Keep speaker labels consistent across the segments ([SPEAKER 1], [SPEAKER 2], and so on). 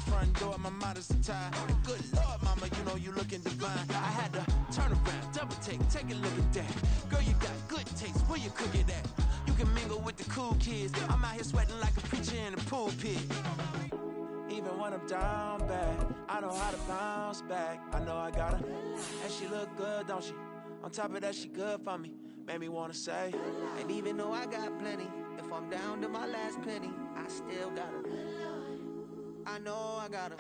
[SPEAKER 1] front door, my modest attire. Good Lord, mama, you know you looking divine. I had to turn around, double take a look at that. Girl, you got good taste, where you cook it at? You can mingle with the cool kids. I'm out here sweating like a preacher in a pulpit. Even when I'm down bad, I know how to bounce back. I know I got her, and she look good, don't she? On top of that, she good for me. Made me wanna say, and even though I got plenty, if I'm down to my last penny, I still got her. I know I got her.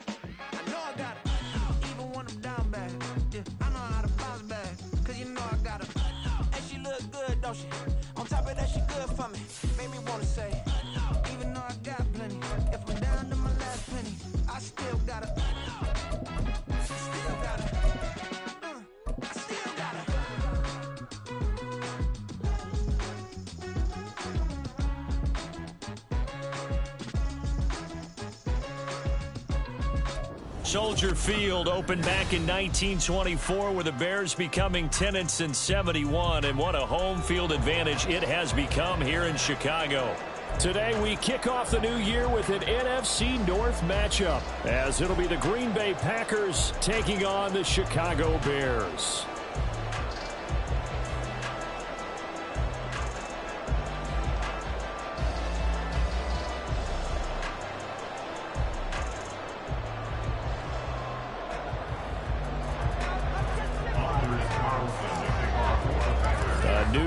[SPEAKER 1] I know I got her. Even when I'm down bad, yeah, I know how to bounce back. Cause you know I got her. And she look good, don't she? On top of that, she good for me. Made me wanna say, even though I got plenty, if I'm down to my last penny, I still got her. Still got her. I still got her.
[SPEAKER 2] Soldier Field opened back in 1924 with the Bears becoming tenants in 71, and what a home field advantage it has become here in Chicago. Today we kick off the new year with an NFC North matchup, as it'll be the Green Bay Packers taking on the Chicago Bears.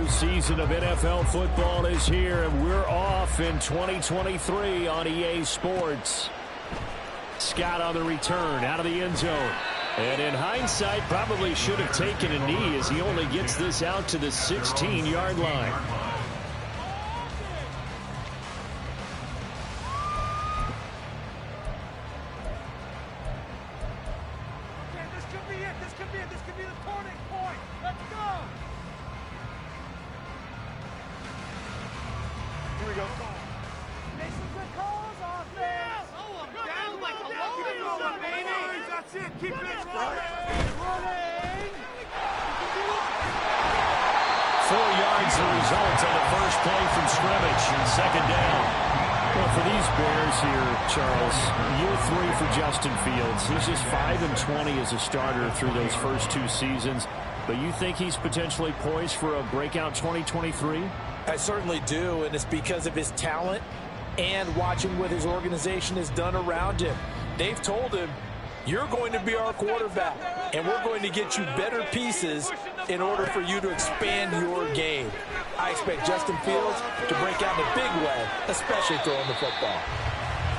[SPEAKER 2] Season of NFL football is here, and we're off in 2023 on EA Sports. Scott on the return, out of the end zone. And in hindsight, probably should have taken a knee as he only gets this out to the 16-yard line.
[SPEAKER 3] This could be the turning point. Let's go. Here we go. Make some good calls on this. Oh, I'm down like a locomotive, baby. That's it. Keep it running.
[SPEAKER 2] 4 yards the result on the first play from scrimmage and second down. Well, for these Bears here, Charles, year 3 for Justin Fields. He's just 5-20 as a starter through those first 2 seasons. But you think he's potentially poised for a breakout 2023?
[SPEAKER 4] I certainly do, and it's because of his talent and watching what his organization has done around him. They've told him, you're going to be our quarterback, and we're going to get you better pieces in order for you to expand your game. I expect Justin Fields to break out in a big way, especially throwing the football.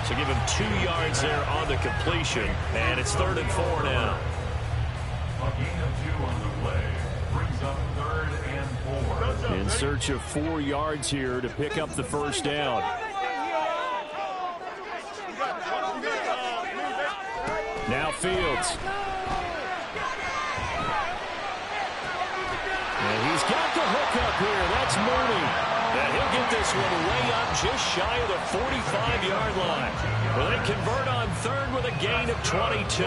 [SPEAKER 2] So give him 2 yards there on the completion, and it's 3rd and 4 now.
[SPEAKER 5] A gain of 2 on the play brings up 3rd and 4.
[SPEAKER 2] In search of 4 yards here to pick up the first down. Now Fields. And he's got the hook up here. That's Mooney. And he'll get this one way up just shy of the 45-yard line. Well, they convert on 3rd with a gain of 22.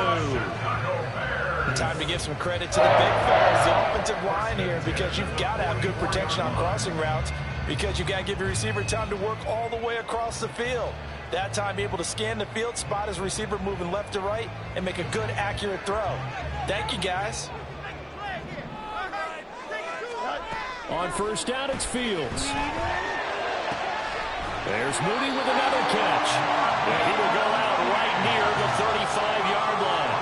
[SPEAKER 4] Time to give some credit to the big fellas, the offensive line here, because you've got to have good protection on crossing routes, because you've got to give your receiver time to work all the way across the field. That time able to scan the field, spot his receiver moving left to right, and make a good, accurate throw. Thank you, guys.
[SPEAKER 2] On first down, it's Fields. There's Mooney with another catch. And he will go out right near the 35-yard line.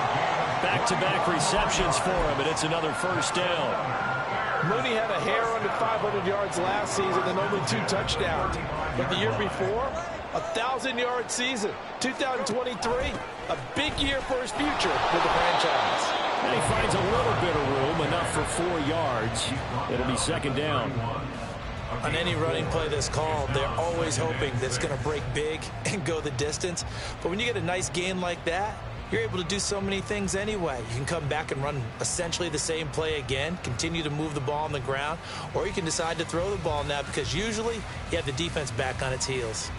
[SPEAKER 2] Back-to-back receptions for him, and it's another first down.
[SPEAKER 4] Mooney had a hair under 500 yards last season and only 2 touchdowns. But the year before, 1,000-yard season. 2023, a big year for his future with the franchise.
[SPEAKER 2] And he finds a little bit of room, enough for 4 yards. It'll be second down.
[SPEAKER 4] On any running play that's called, they're always hoping that it's going to break big and go the distance. But when you get a nice gain like that, you're able to do so many things anyway. You can come back and run essentially the same play again, continue to move the ball on the ground, or you can decide to throw the ball now because usually you have the defense back on its heels.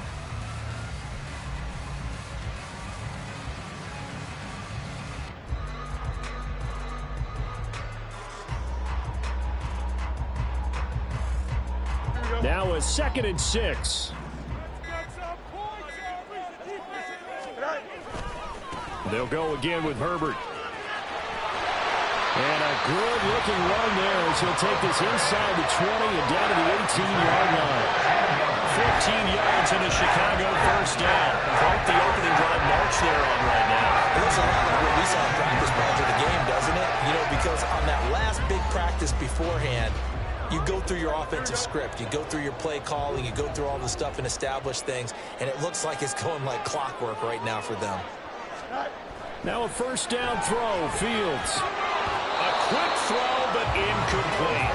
[SPEAKER 2] Now a 2nd and 6.
[SPEAKER 3] Get some points,
[SPEAKER 2] They'll go again with Herbert. And a good-looking run there as he'll take this inside the 20 and down to the 18-yard line. 15 yards in a Chicago first down. Quite the opening drive march they're on right now.
[SPEAKER 4] It looks a lot like what we saw in practice prior to the game, doesn't it? You know, because on that last big practice beforehand, you go through your offensive script. You go through your play calling. You go through all the stuff and establish things. And it looks like it's going like clockwork right now for them.
[SPEAKER 2] Now a first down throw, Fields. A quick throw, but incomplete.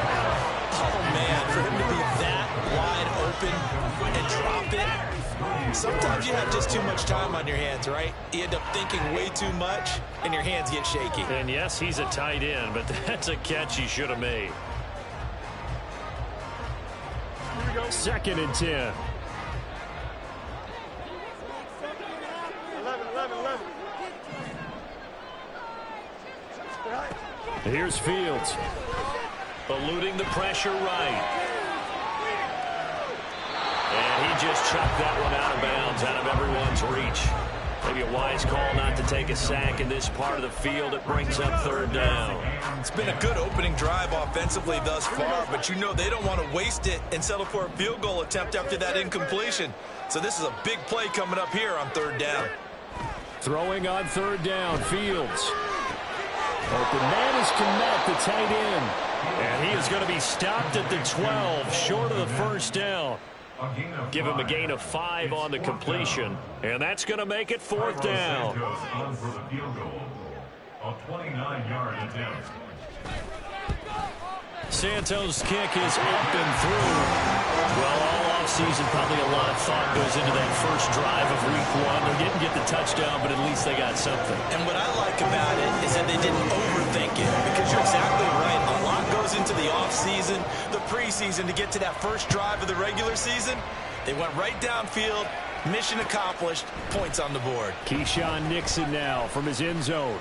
[SPEAKER 4] Oh, man, for him to be that wide open and drop it. Sometimes you have just too much time on your hands, right? You end up thinking way too much, and your hands get shaky.
[SPEAKER 2] And, yes, he's a tight end, but that's a catch he should have made. 2nd and 10.
[SPEAKER 3] 11.
[SPEAKER 2] Here's Fields. Eluding the pressure right. And he just chucked that one out of bounds, out of everyone's reach. Maybe a wise call not to take a sack in this part of the field. It brings up 3rd down.
[SPEAKER 4] It's been a good opening drive offensively thus far, but you know they don't want to waste it and settle for a field goal attempt after that incompletion. So this is a big play coming up here on 3rd down.
[SPEAKER 2] Throwing on 3rd down, Fields. Open man is Kmet, the tight end. And he is going to be stopped at the 12, short of the first down. Give him a gain of 5 on the completion. And that's going to make it 4th down.
[SPEAKER 5] A 29-yard attempt.
[SPEAKER 2] Santos' kick is up and through. Well, all offseason, probably a lot of thought goes into that first drive of week 1. They didn't get the touchdown, but at least they got something.
[SPEAKER 4] And what I like about it is that they didn't overthink it, because you're exactly right. A lot goes into the offseason, the preseason to get to that first drive of the regular season. They went right downfield, mission accomplished, points on the board.
[SPEAKER 2] Keyshawn Nixon now from his end zone.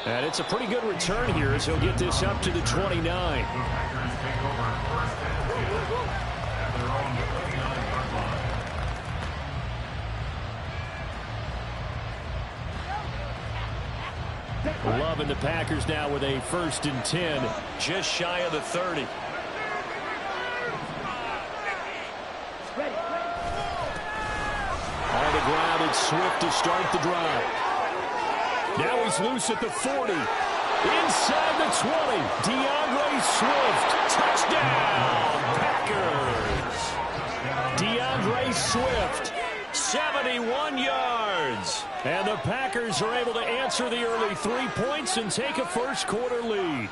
[SPEAKER 2] And it's a pretty good return here as he'll get this up to the 29.
[SPEAKER 5] Packers take over 1st and 10 at their own 29-yard line.
[SPEAKER 2] Love and the Packers now with a 1st and 10, just shy of the 30. On the ground, it's Swift to start the drive. Now he's loose at the 40. Inside the 20. DeAndre Swift. Touchdown, Packers. DeAndre Swift, 71 yards. And the Packers are able to answer the early 3 points and take a first-quarter lead.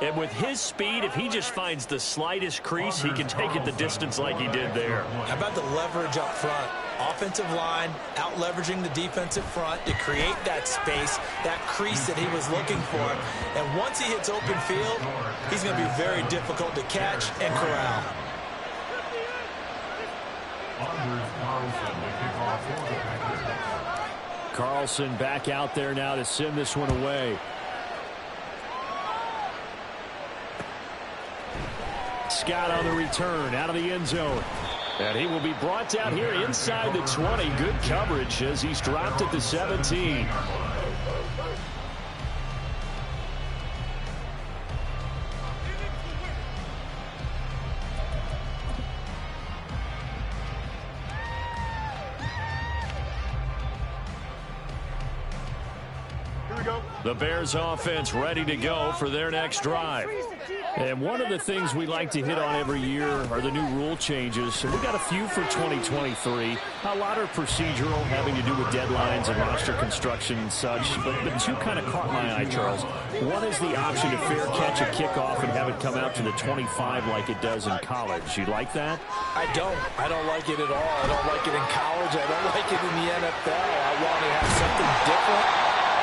[SPEAKER 2] And with his speed, if he just finds the slightest crease, he can take it the distance like he did there.
[SPEAKER 4] How about the leverage up front? Offensive line out-leveraging the defensive front to create that space, that crease that he was looking for. And once he hits open field, he's going to be very difficult to catch and corral.
[SPEAKER 2] Carlson back out there now to send this one away. Scott on the return out of the end zone. And he will be brought down here inside the 20. Good coverage as he's dropped at the 17. The Bears offense ready to go for their next drive. And one of the things we like to hit on every year are the new rule changes. And we got a few for 2023. A lot are procedural, having to do with deadlines and roster construction and such. But two kind of caught my eye, Charles. One is the option to fair catch a kickoff and have it come out to the 25 like it does in college. You like that?
[SPEAKER 4] I don't. I don't like it at all. I don't like it in college. I don't like it in the NFL. I want to have something different.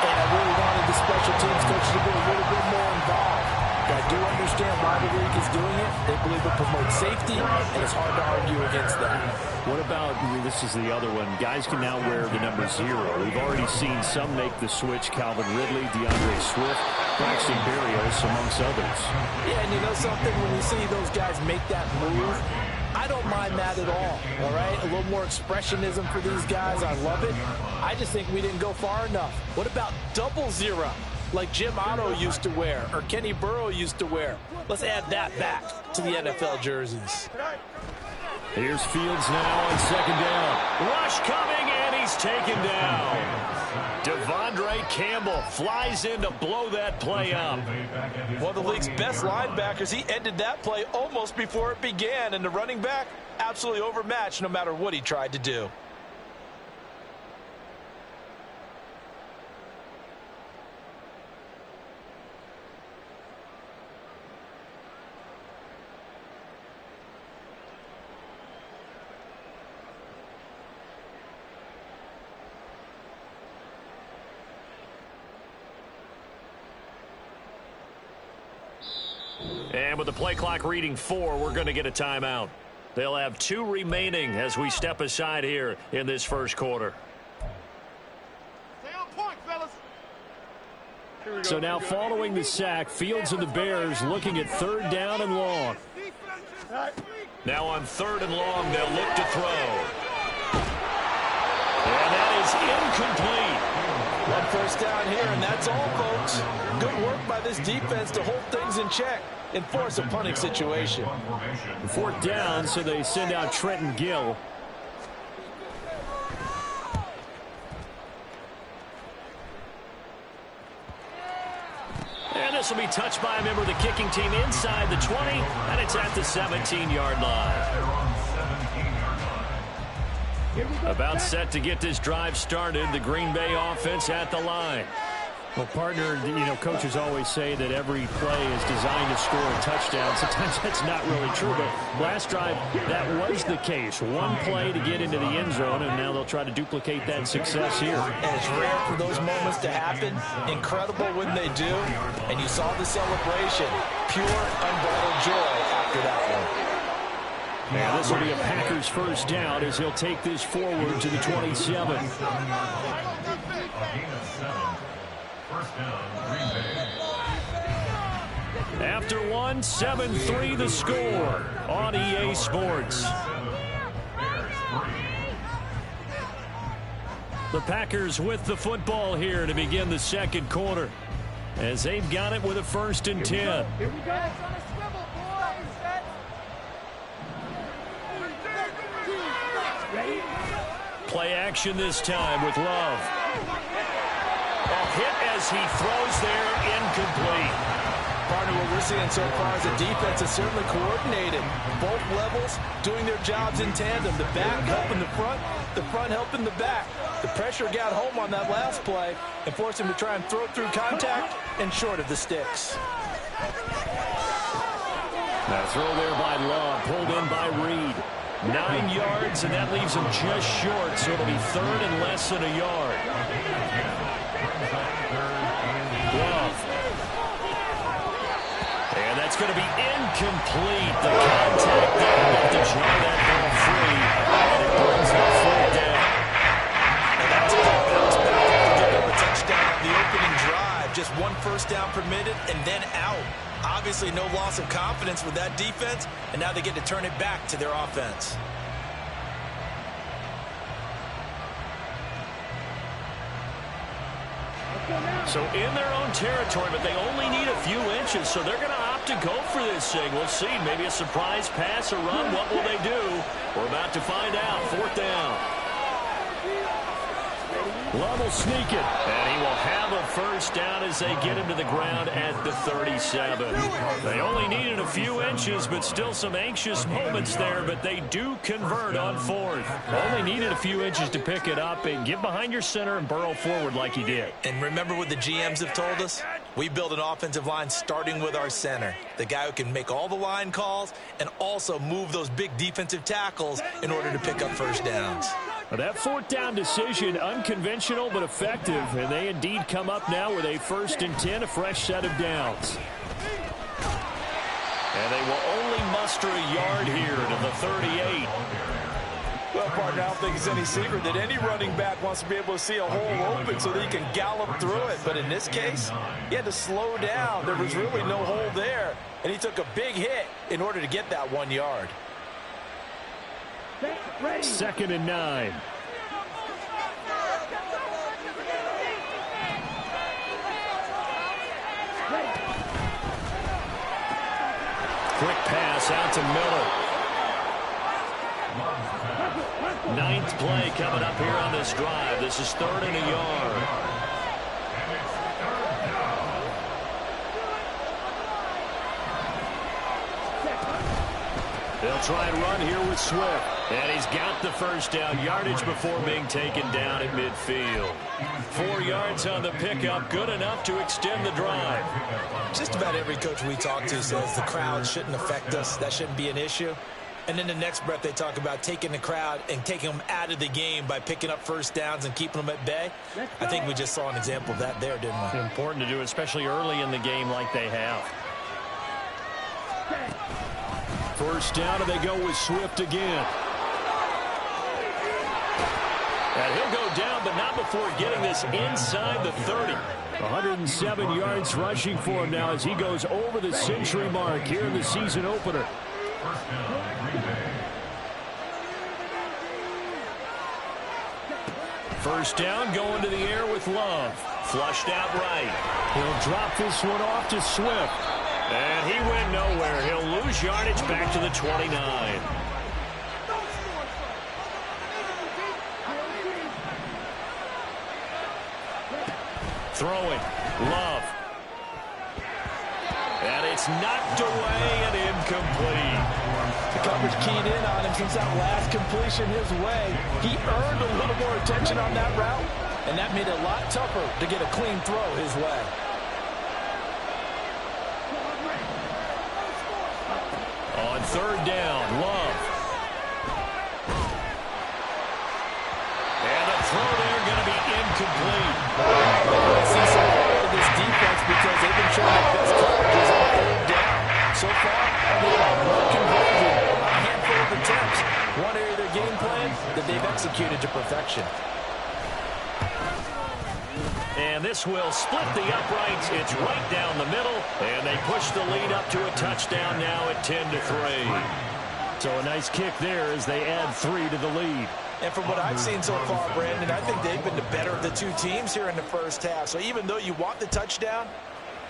[SPEAKER 4] And I really wanted the special teams coach to be a little bit more involved. I do understand why the league is doing it. They believe it promotes safety, and it's hard to argue against that.
[SPEAKER 2] What about, this is the other one, guys can now wear the number 0. We've already seen some make the switch. Calvin Ridley, DeAndre Swift, Braxton Berrios, amongst others.
[SPEAKER 4] Yeah, and you know something? When you see those guys make that move, I I don't mind that at all right? A little more expressionism for these guys. I love it. I just think we didn't go far enough. What about double zero, like Jim Otto used to wear or Kenny Burrow used to wear? Let's add that back to the NFL jerseys.
[SPEAKER 2] Here's Fields now on second down. Rush coming, and he's taken down. Devondre Campbell flies in to blow that play up.
[SPEAKER 4] One of the league's best linebackers, he ended that play almost before it began, and the running back absolutely overmatched no matter what he tried to do.
[SPEAKER 2] And with the play clock reading 4, we're going to get a timeout. They'll have 2 remaining as we step aside here in this first quarter.
[SPEAKER 3] Stay on point, fellas.
[SPEAKER 2] So now following the sack, Fields and the Bears looking at 3rd down and long. Now on 3rd and long, they'll look to throw. And that is incomplete.
[SPEAKER 4] 1 first down here, and that's all, folks. Good work by this defense to hold things in check and force a punting situation.
[SPEAKER 2] 4th down, so they send out Trenton Gill. And this will be touched by a member of the kicking team inside the 20, and it's at the 17-yard line. About set to get this drive started, the Green Bay offense at the line.
[SPEAKER 6] Well, partner, coaches always say that every play is designed to score a touchdown. Sometimes that's not really true, but last drive, that was the case. One play to get into the end zone, and now they'll try to duplicate that success here.
[SPEAKER 4] And it's rare for those moments to happen. Incredible when they do. And you saw the celebration. Pure, unbridled joy after that one.
[SPEAKER 2] And this will be a Packers first down as he'll take this forward to the 27. After 1, 7-3 the score on EA Sports. The Packers with the football here to begin the second quarter as they've got it with a 1st and 10.
[SPEAKER 3] Here we go.
[SPEAKER 2] Play action this time with Love. A hit as he throws there, incomplete.
[SPEAKER 4] Partner, what we're seeing so far is the defense is certainly coordinated. Both levels doing their jobs in tandem. The back helping the front helping the back. The pressure got home on that last play and forced him to try and throw through contact and short of the sticks.
[SPEAKER 2] That throw there by Love, pulled in by Reed. 9 yards, and that leaves him just short, so it'll be 3rd and less than a yard. Love. And that's going to be incomplete. The contact there enough to jar that ball free, and it brings up 4th down.
[SPEAKER 4] And that's a good bounce back to give them a touchdown on the opening drive. Just 1 first down permitted and then out. Obviously no loss of confidence with that defense, and now they get to turn it back to their offense.
[SPEAKER 2] So in their own territory, but they only need a few inches, so they're going to opt to go for this thing. We'll see. Maybe a surprise pass or run. What will they do? We're about to find out. 4th down. Love will sneak it, and he will have a first down as they get him to the ground at the 37. They only needed a few inches, but still some anxious moments there, but they do convert on 4th. Only needed a few inches to pick it up and get behind your center and burrow forward like he did.
[SPEAKER 4] And remember what the GMs have told us? We build an offensive line starting with our center, the guy who can make all the line calls and also move those big defensive tackles in order to pick up first downs.
[SPEAKER 2] Well, that 4th down decision, unconventional but effective, and they indeed come up now with a 1st and 10, a fresh set of downs. And they will only muster a yard here to the 38.
[SPEAKER 4] Well, partner, I don't think it's any secret that any running back wants to be able to see a hole open so that he can gallop through it. But in this case, he had to slow down. There was really no hole there, and he took a big hit in order to get that 1 yard.
[SPEAKER 6] 2nd and 9. Quick pass out to Miller. 9th play coming up here on this drive. This is 3rd and a yard. They'll try and run here with Swift. And he's got the first down yardage before being taken down at midfield. 4 yards on the pickup, good enough to extend the drive.
[SPEAKER 4] Just about every coach we talk to says the crowd shouldn't affect us. That shouldn't be an issue. And then the next breath they talk about taking the crowd and taking them out of the game by picking up first downs and keeping them at bay. I think we just saw an example of that there, didn't we?
[SPEAKER 6] Important to do, especially early in the game like they have. First down, and they go with Swift again. And he'll go down, but not before getting this inside the 30. 107 yards rushing for him now as he goes over the century mark here in the season opener. First down, going to the air with Love. Flushed out right. He'll drop this one off to Swift. And he went nowhere. He'll lose yardage back to the 29. Throwing. Love. And it's knocked away and incomplete.
[SPEAKER 4] The coverage keyed in on him since that last completion his way. He earned a little more attention on that route, and that made it a lot tougher to get a clean throw his way.
[SPEAKER 6] On 3rd down, Love. And the throw there going to be incomplete.
[SPEAKER 4] I see some of this defense because they've been trying their best coverages on 3rd down. So far, one conversion, a handful of attempts. One area of their game plan that they've executed to perfection.
[SPEAKER 6] And this will split the uprights. It's right down the middle. And they push the lead up to a touchdown now at 10-3. So a nice kick there as they add 3 to the lead.
[SPEAKER 4] And from what I've seen so far, Brandon, I think they've been the better of the two teams here in the first half. So even though you want the touchdown,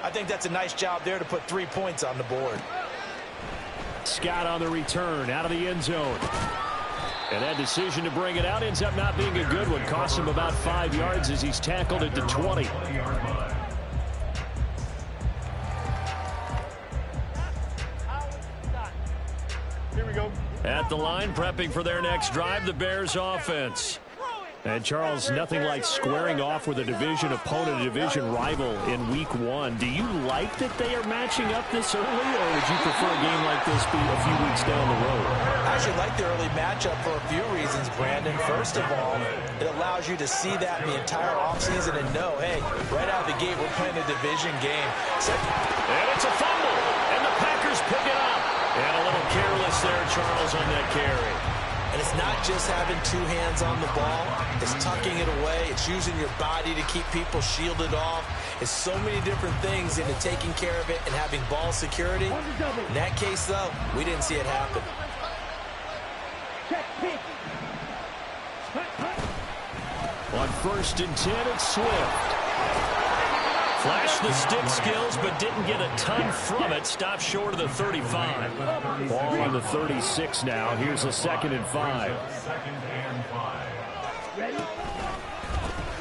[SPEAKER 4] I think that's a nice job there to put 3 points on the board.
[SPEAKER 6] Scott on the return out of the end zone. And that decision to bring it out ends up not being a good one. Costs him about 5 yards as he's tackled at the 20.
[SPEAKER 3] Here we go.
[SPEAKER 6] At the line, prepping for their next drive, the Bears offense. And, Charles, nothing like squaring off with a division opponent, a division rival in Week 1. Do you like that they are matching up this early, or would you prefer a game like this be a few weeks down the road?
[SPEAKER 4] I actually like the early matchup for a few reasons, Brandon. First of all, it allows you to see that in the entire offseason and know, hey, right out of the gate, we're playing a division game.
[SPEAKER 6] And it's a fumble, and the Packers pick it up. And a little careless there, Charles, on that carry.
[SPEAKER 4] And it's not just having 2 hands on the ball. It's tucking it away. It's using your body to keep people shielded off. It's so many different things into taking care of it and having ball security. In that case, though, we didn't see it happen.
[SPEAKER 6] On 1st and 10, it's Swift. Flashed the stick skills, but didn't get a ton from it. Stopped short of the 35. Ball on the 36 now. Here's a 2nd and 5.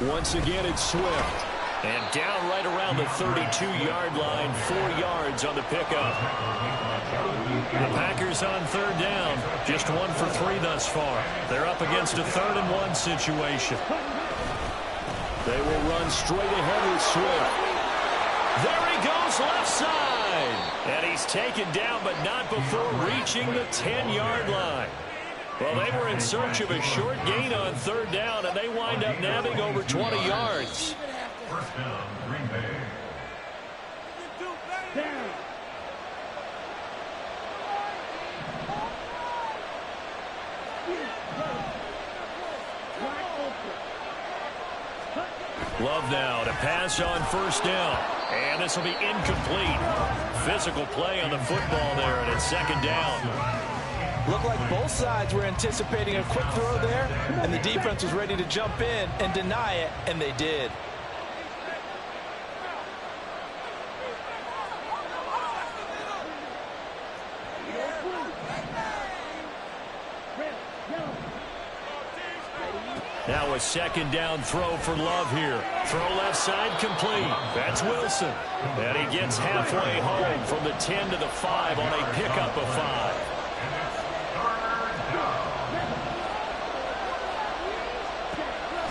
[SPEAKER 6] Once again, it's Swift. And down right around the 32-yard line. 4 yards on the pickup. The Packers on 3rd down. Just 1 for 3 thus far. They're up against a 3rd and 1 situation. They will run straight ahead with Swift. There he goes left side. And he's taken down, but not before reaching the 10-yard line. Well, they were in search of a short gain on 3rd down, and they wind up nabbing over 20 yards.
[SPEAKER 5] First down, Green Bay.
[SPEAKER 6] Love now to pass on 1st down. And this will be incomplete. Physical play on the football there, and it's 2nd down.
[SPEAKER 4] Looked like both sides were anticipating a quick throw there, and the defense was ready to jump in and deny it, and they did.
[SPEAKER 2] Now a second down throw for Love here. Throw left side complete. That's Wilson. And he gets halfway home from the 10 to the 5 on a pickup of 5.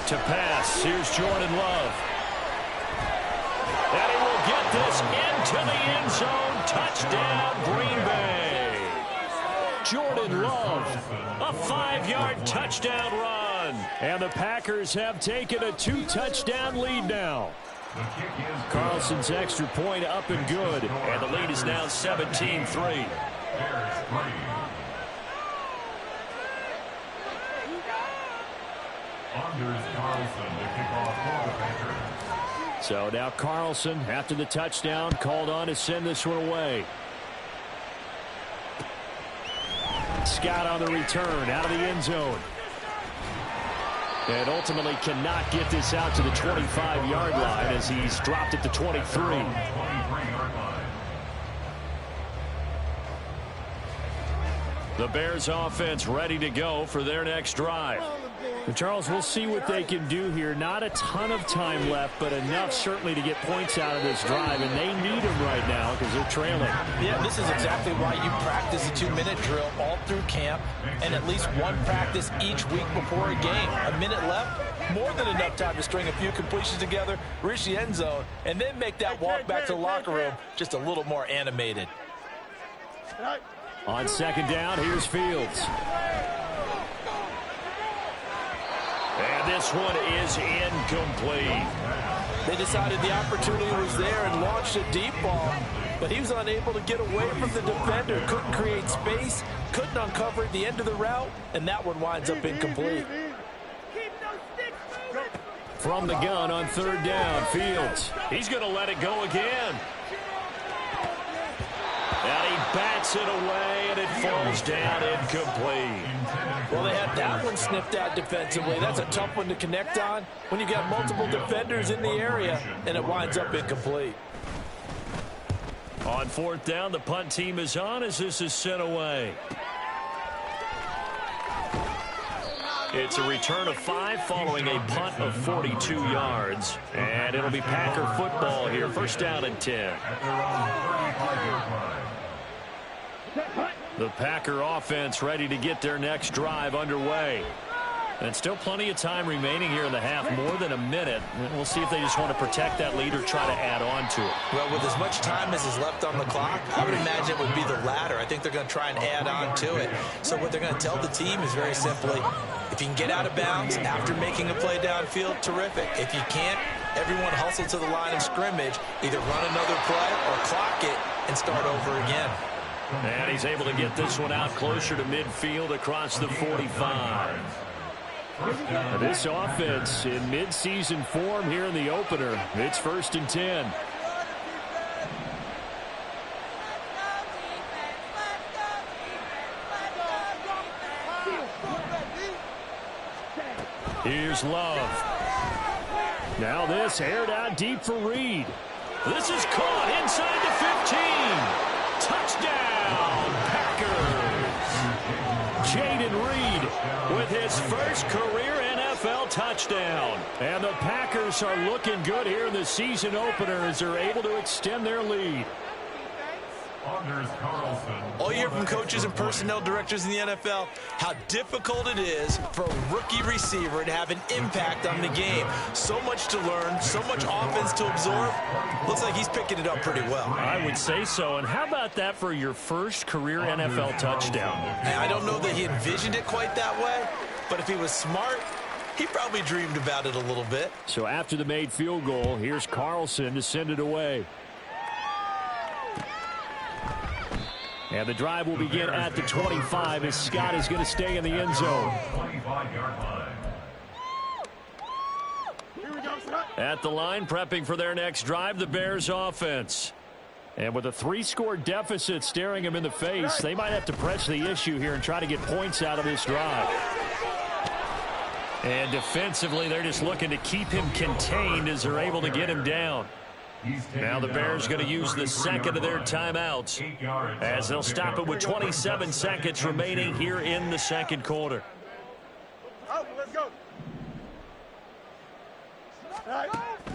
[SPEAKER 2] To pass, here's Jordan Love. And he will get this into the end zone. Touchdown, Green Bay. Jordan Love, a 5-yard touchdown run. And the Packers have taken a 2-touchdown lead now. Carlson's extra point up and good. And the lead is now 17-3. So now Carlson, after the touchdown, called on to send this one away. Scott on the return, out of the end zone. And ultimately cannot get this out to the 25-yard line as he's dropped at the 23. The Bears offense ready to go for their next drive.
[SPEAKER 6] And Charles, we'll see what they can do here. Not a ton of time left, but enough certainly to get points out of this drive, and they need them right now because they're trailing.
[SPEAKER 4] Yeah, this is exactly why you practice a 2-minute drill all through camp and at least one practice each week before a game. A minute left, more than enough time to string a few completions together, reach the end zone, and then make that walk back to the locker room just a little more animated.
[SPEAKER 2] On second down, here's Fields. And this one is incomplete.
[SPEAKER 4] They decided the opportunity was there and launched a deep ball, but he was unable to get away from the defender. Couldn't create space, couldn't uncover at the end of the route, and that one winds up incomplete.
[SPEAKER 2] From the gun on third down, Fields. He's going to let it go again. And he bats it away, and it falls down incomplete.
[SPEAKER 4] Well, they had that one sniffed out defensively. That's a tough one to connect on when you got multiple defenders in the area, and it winds up incomplete.
[SPEAKER 2] On fourth down, the punt team is on as this is sent away. It's a return of 5 following a punt of 42 yards. And it'll be Packer football here. First down and 10. The Packer offense ready to get their next drive underway. And still plenty of time remaining here in the half, more than a minute. We'll see if they just want to protect that lead or try to add on to it.
[SPEAKER 4] Well, with as much time as is left on the clock, I would imagine it would be the latter. I think they're going to try and add on to it. So what they're going to tell the team is very simply, if you can get out of bounds after making a play downfield, terrific. If you can't, everyone hustle to the line of scrimmage, either run another play or clock it and start over again.
[SPEAKER 2] And he's able to get this one out closer to midfield across the 45.
[SPEAKER 6] This offense in midseason form here in the opener. It's first and 10. Here's Love. Now this aired out deep for Reed.
[SPEAKER 2] This is caught inside the 15. Touchdown, Packers. Jaden Reed with his first career NFL touchdown.
[SPEAKER 6] And the Packers are looking good here in the season opener as they're able to extend their lead.
[SPEAKER 4] All you hear from coaches and personnel directors in the NFL, how difficult it is for a rookie receiver to have an impact on the game. So much to learn, so much offense to absorb. Looks like he's picking it up pretty well.
[SPEAKER 6] I would say so. And how about that for your first career NFL touchdown?
[SPEAKER 4] I don't know that he envisioned it quite that way, but if he was smart, he probably dreamed about it a little bit.
[SPEAKER 6] So after the made field goal, here's Carlson to send it away. And the drive will begin at the 25 as Scott is going to stay in the end zone. At the line, prepping for their next drive, the Bears offense. And with a 3-score deficit staring him in the face, they might have to press the issue here and try to get points out of this drive. And defensively, they're just looking to keep him contained as they're able to get him down. Now the Bears going to use the second of their timeouts as they'll stop it with 27 seconds remaining here in the second quarter.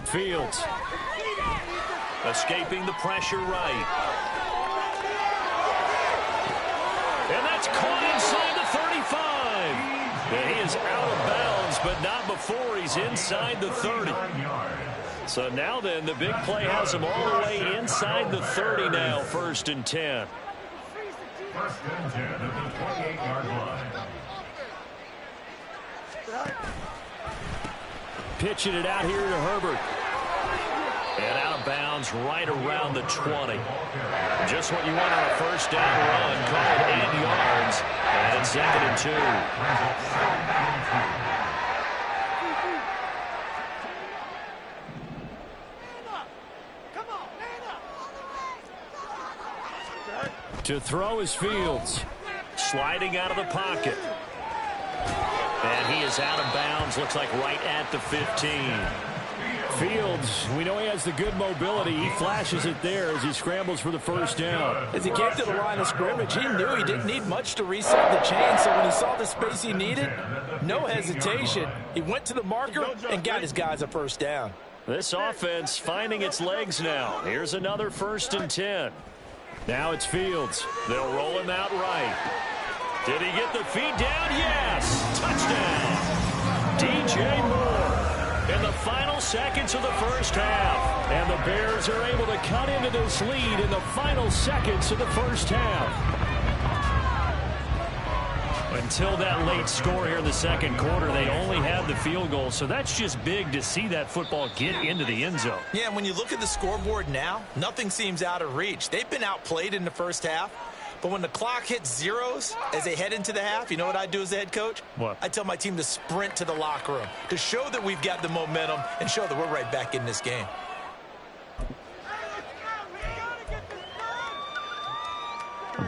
[SPEAKER 6] Fields escaping the pressure right. And that's caught inside the 35. And he is out of bounds, but not before he's inside the 30. So now then, the big play has him all the way inside the 30 now, 1st and 10.
[SPEAKER 5] 1st and 10 at the 28-yard line.
[SPEAKER 6] Pitching it out here to Herbert. And out of bounds right around the 20. Just what you want on a 1st down run. Called 8 yards. And it's 2nd and 2. To throw is Fields. Sliding out of the pocket. And he is out of bounds. Looks like right at the 15. Fields, we know he has the good mobility. He flashes it there as he scrambles for the 1st down.
[SPEAKER 4] As he came to the line of scrimmage, he knew he didn't need much to reset the chain, so when he saw the space he needed, no hesitation. He went to the marker and got his guys a 1st down.
[SPEAKER 6] This offense finding its legs now. Here's another 1st and 10. Now it's Fields. They'll roll him out right. Did he get the feet down? Yes! Touchdown! DJ Moore in the final seconds of the 1st half. And the Bears are able to cut into this lead in the final seconds of the 1st half. Until that late score here in the 2nd quarter, they only had the field goal. So that's just big to see that football get into the end zone.
[SPEAKER 4] Yeah, when you look at the scoreboard now, nothing seems out of reach. They've been outplayed in the 1st half. But when the clock hits zeros as they head into the half, you know what I do as the head coach?
[SPEAKER 6] What?
[SPEAKER 4] I tell my team to sprint to the locker room to show that we've got the momentum and show that we're right back in this game.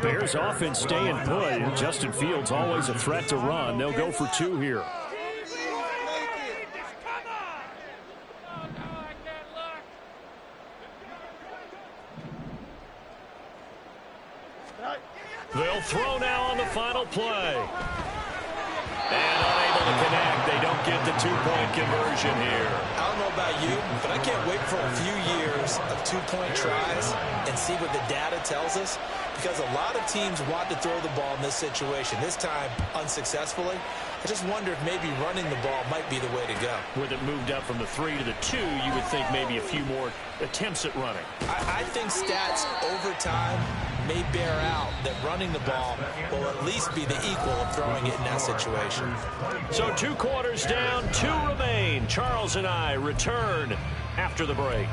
[SPEAKER 6] Bears offense staying put. Justin Fields always a threat to run. They'll go for 2 here. They'll throw now on the final play. And unable to connect. They don't get the 2-point conversion here.
[SPEAKER 4] I don't know about you, but I can't wait for a few years of 2-point tries and see what the data tells us, because a lot of teams want to throw the ball in this situation. This time, unsuccessfully. I just wonder if maybe running the ball might be the way to go.
[SPEAKER 6] With it moved up from the 3 to the 2, you would think maybe a few more attempts at running.
[SPEAKER 4] I think stats over time may bear out that running the ball will at least be the equal of throwing it in that situation.
[SPEAKER 6] So 2 quarters down, 2 remain. Charles and I return after the break.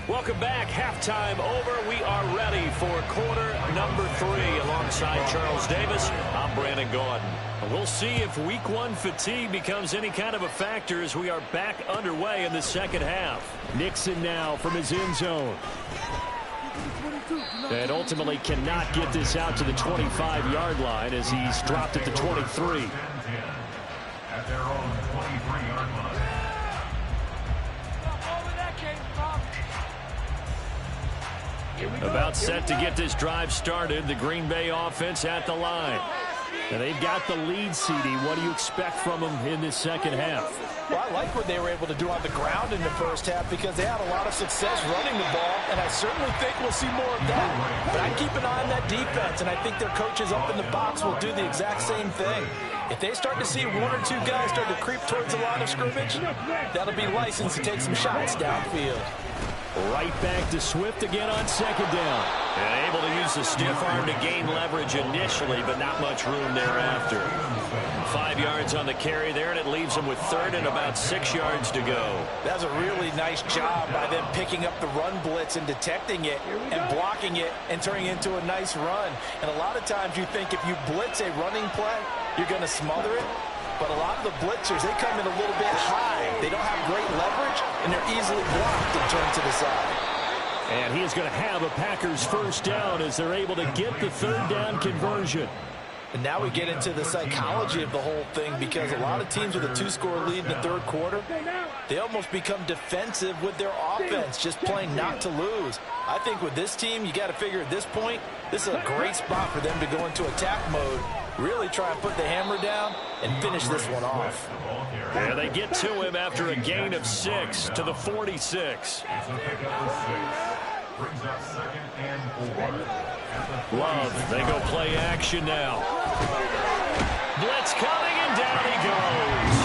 [SPEAKER 6] Welcome back. Halftime over. We are ready for quarter number 3. Alongside Charles Davis, I'm Brandon Gaudin. We'll see if week 1 fatigue becomes any kind of a factor as we are back underway in the 2nd half. Nixon now from his end zone. And ultimately cannot get this out to the 25-yard line as he's dropped at the 23.
[SPEAKER 5] At their own 23-yard line.
[SPEAKER 6] About set to get this drive started. The Green Bay offense at the line. And they've got the lead, CD. What do you expect from them in this 2nd half?
[SPEAKER 4] Well, I like what they were able to do on the ground in the 1st half because they had a lot of success running the ball, and I certainly think we'll see more of that. But I keep an eye on that defense, and I think their coaches up in the box will do the exact same thing. If they start to see 1 or 2 guys start to creep towards the line of scrimmage, that'll be licensed to take some shots downfield.
[SPEAKER 6] Right back to Swift again on 2nd down. And able to use the stiff arm to gain leverage initially, but not much room thereafter.
[SPEAKER 2] 5 yards on the carry there, and it leaves them with third and about 6 yards to go.
[SPEAKER 4] That's a really nice job by them picking up the run blitz and detecting it and blocking it and turning it into a nice run. And a lot of times you think if you blitz a running play, you're going to smother it. But a lot of the blitzers, they come in a little bit high. They don't have great leverage, and they're easily blocked and turned to the side.
[SPEAKER 6] And he is going to have a Packers first down as they're able to get the third down conversion.
[SPEAKER 4] And now we get into the psychology of the whole thing, because a lot of teams with a 2-score lead in the third quarter, they almost become defensive with their offense, just playing not to lose. I think with this team, you got to figure at this point, this is a great spot for them to go into attack mode, really try and put the hammer down and finish this one off.
[SPEAKER 2] Yeah, they get to him after a gain of 6 to the 46.
[SPEAKER 5] Brings up 2nd and 4.
[SPEAKER 2] Love, they go play action now. Blitz coming, and down he goes.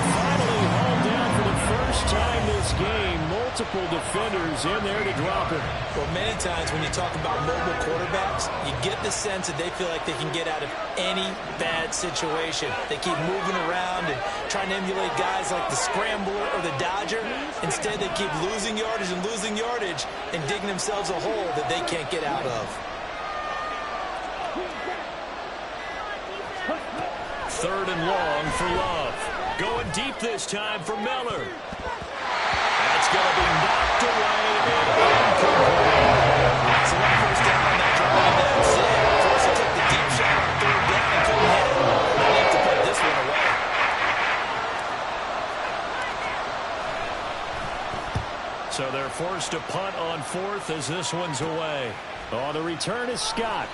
[SPEAKER 2] Finally hauled down for the first time this game. Multiple defenders in there to drop him.
[SPEAKER 4] Well, many times when you talk about mobile quarterbacks, you get the sense that they feel like they can get out of any bad situation. They keep moving around and trying to emulate guys like the scrambler or the dodger. Instead, they keep losing yardage and digging themselves a hole that they can't get out of.
[SPEAKER 2] Third and long for Love. Going deep this time for Miller. That's going to be knocked away and incomplete.
[SPEAKER 4] So that first down on that drive, and that's it. Forced to take the deep shot on third down and couldn't hit it. They have to put this one away.
[SPEAKER 2] So they're forced to punt on fourth as this one's away.
[SPEAKER 6] Oh, the return is Scott.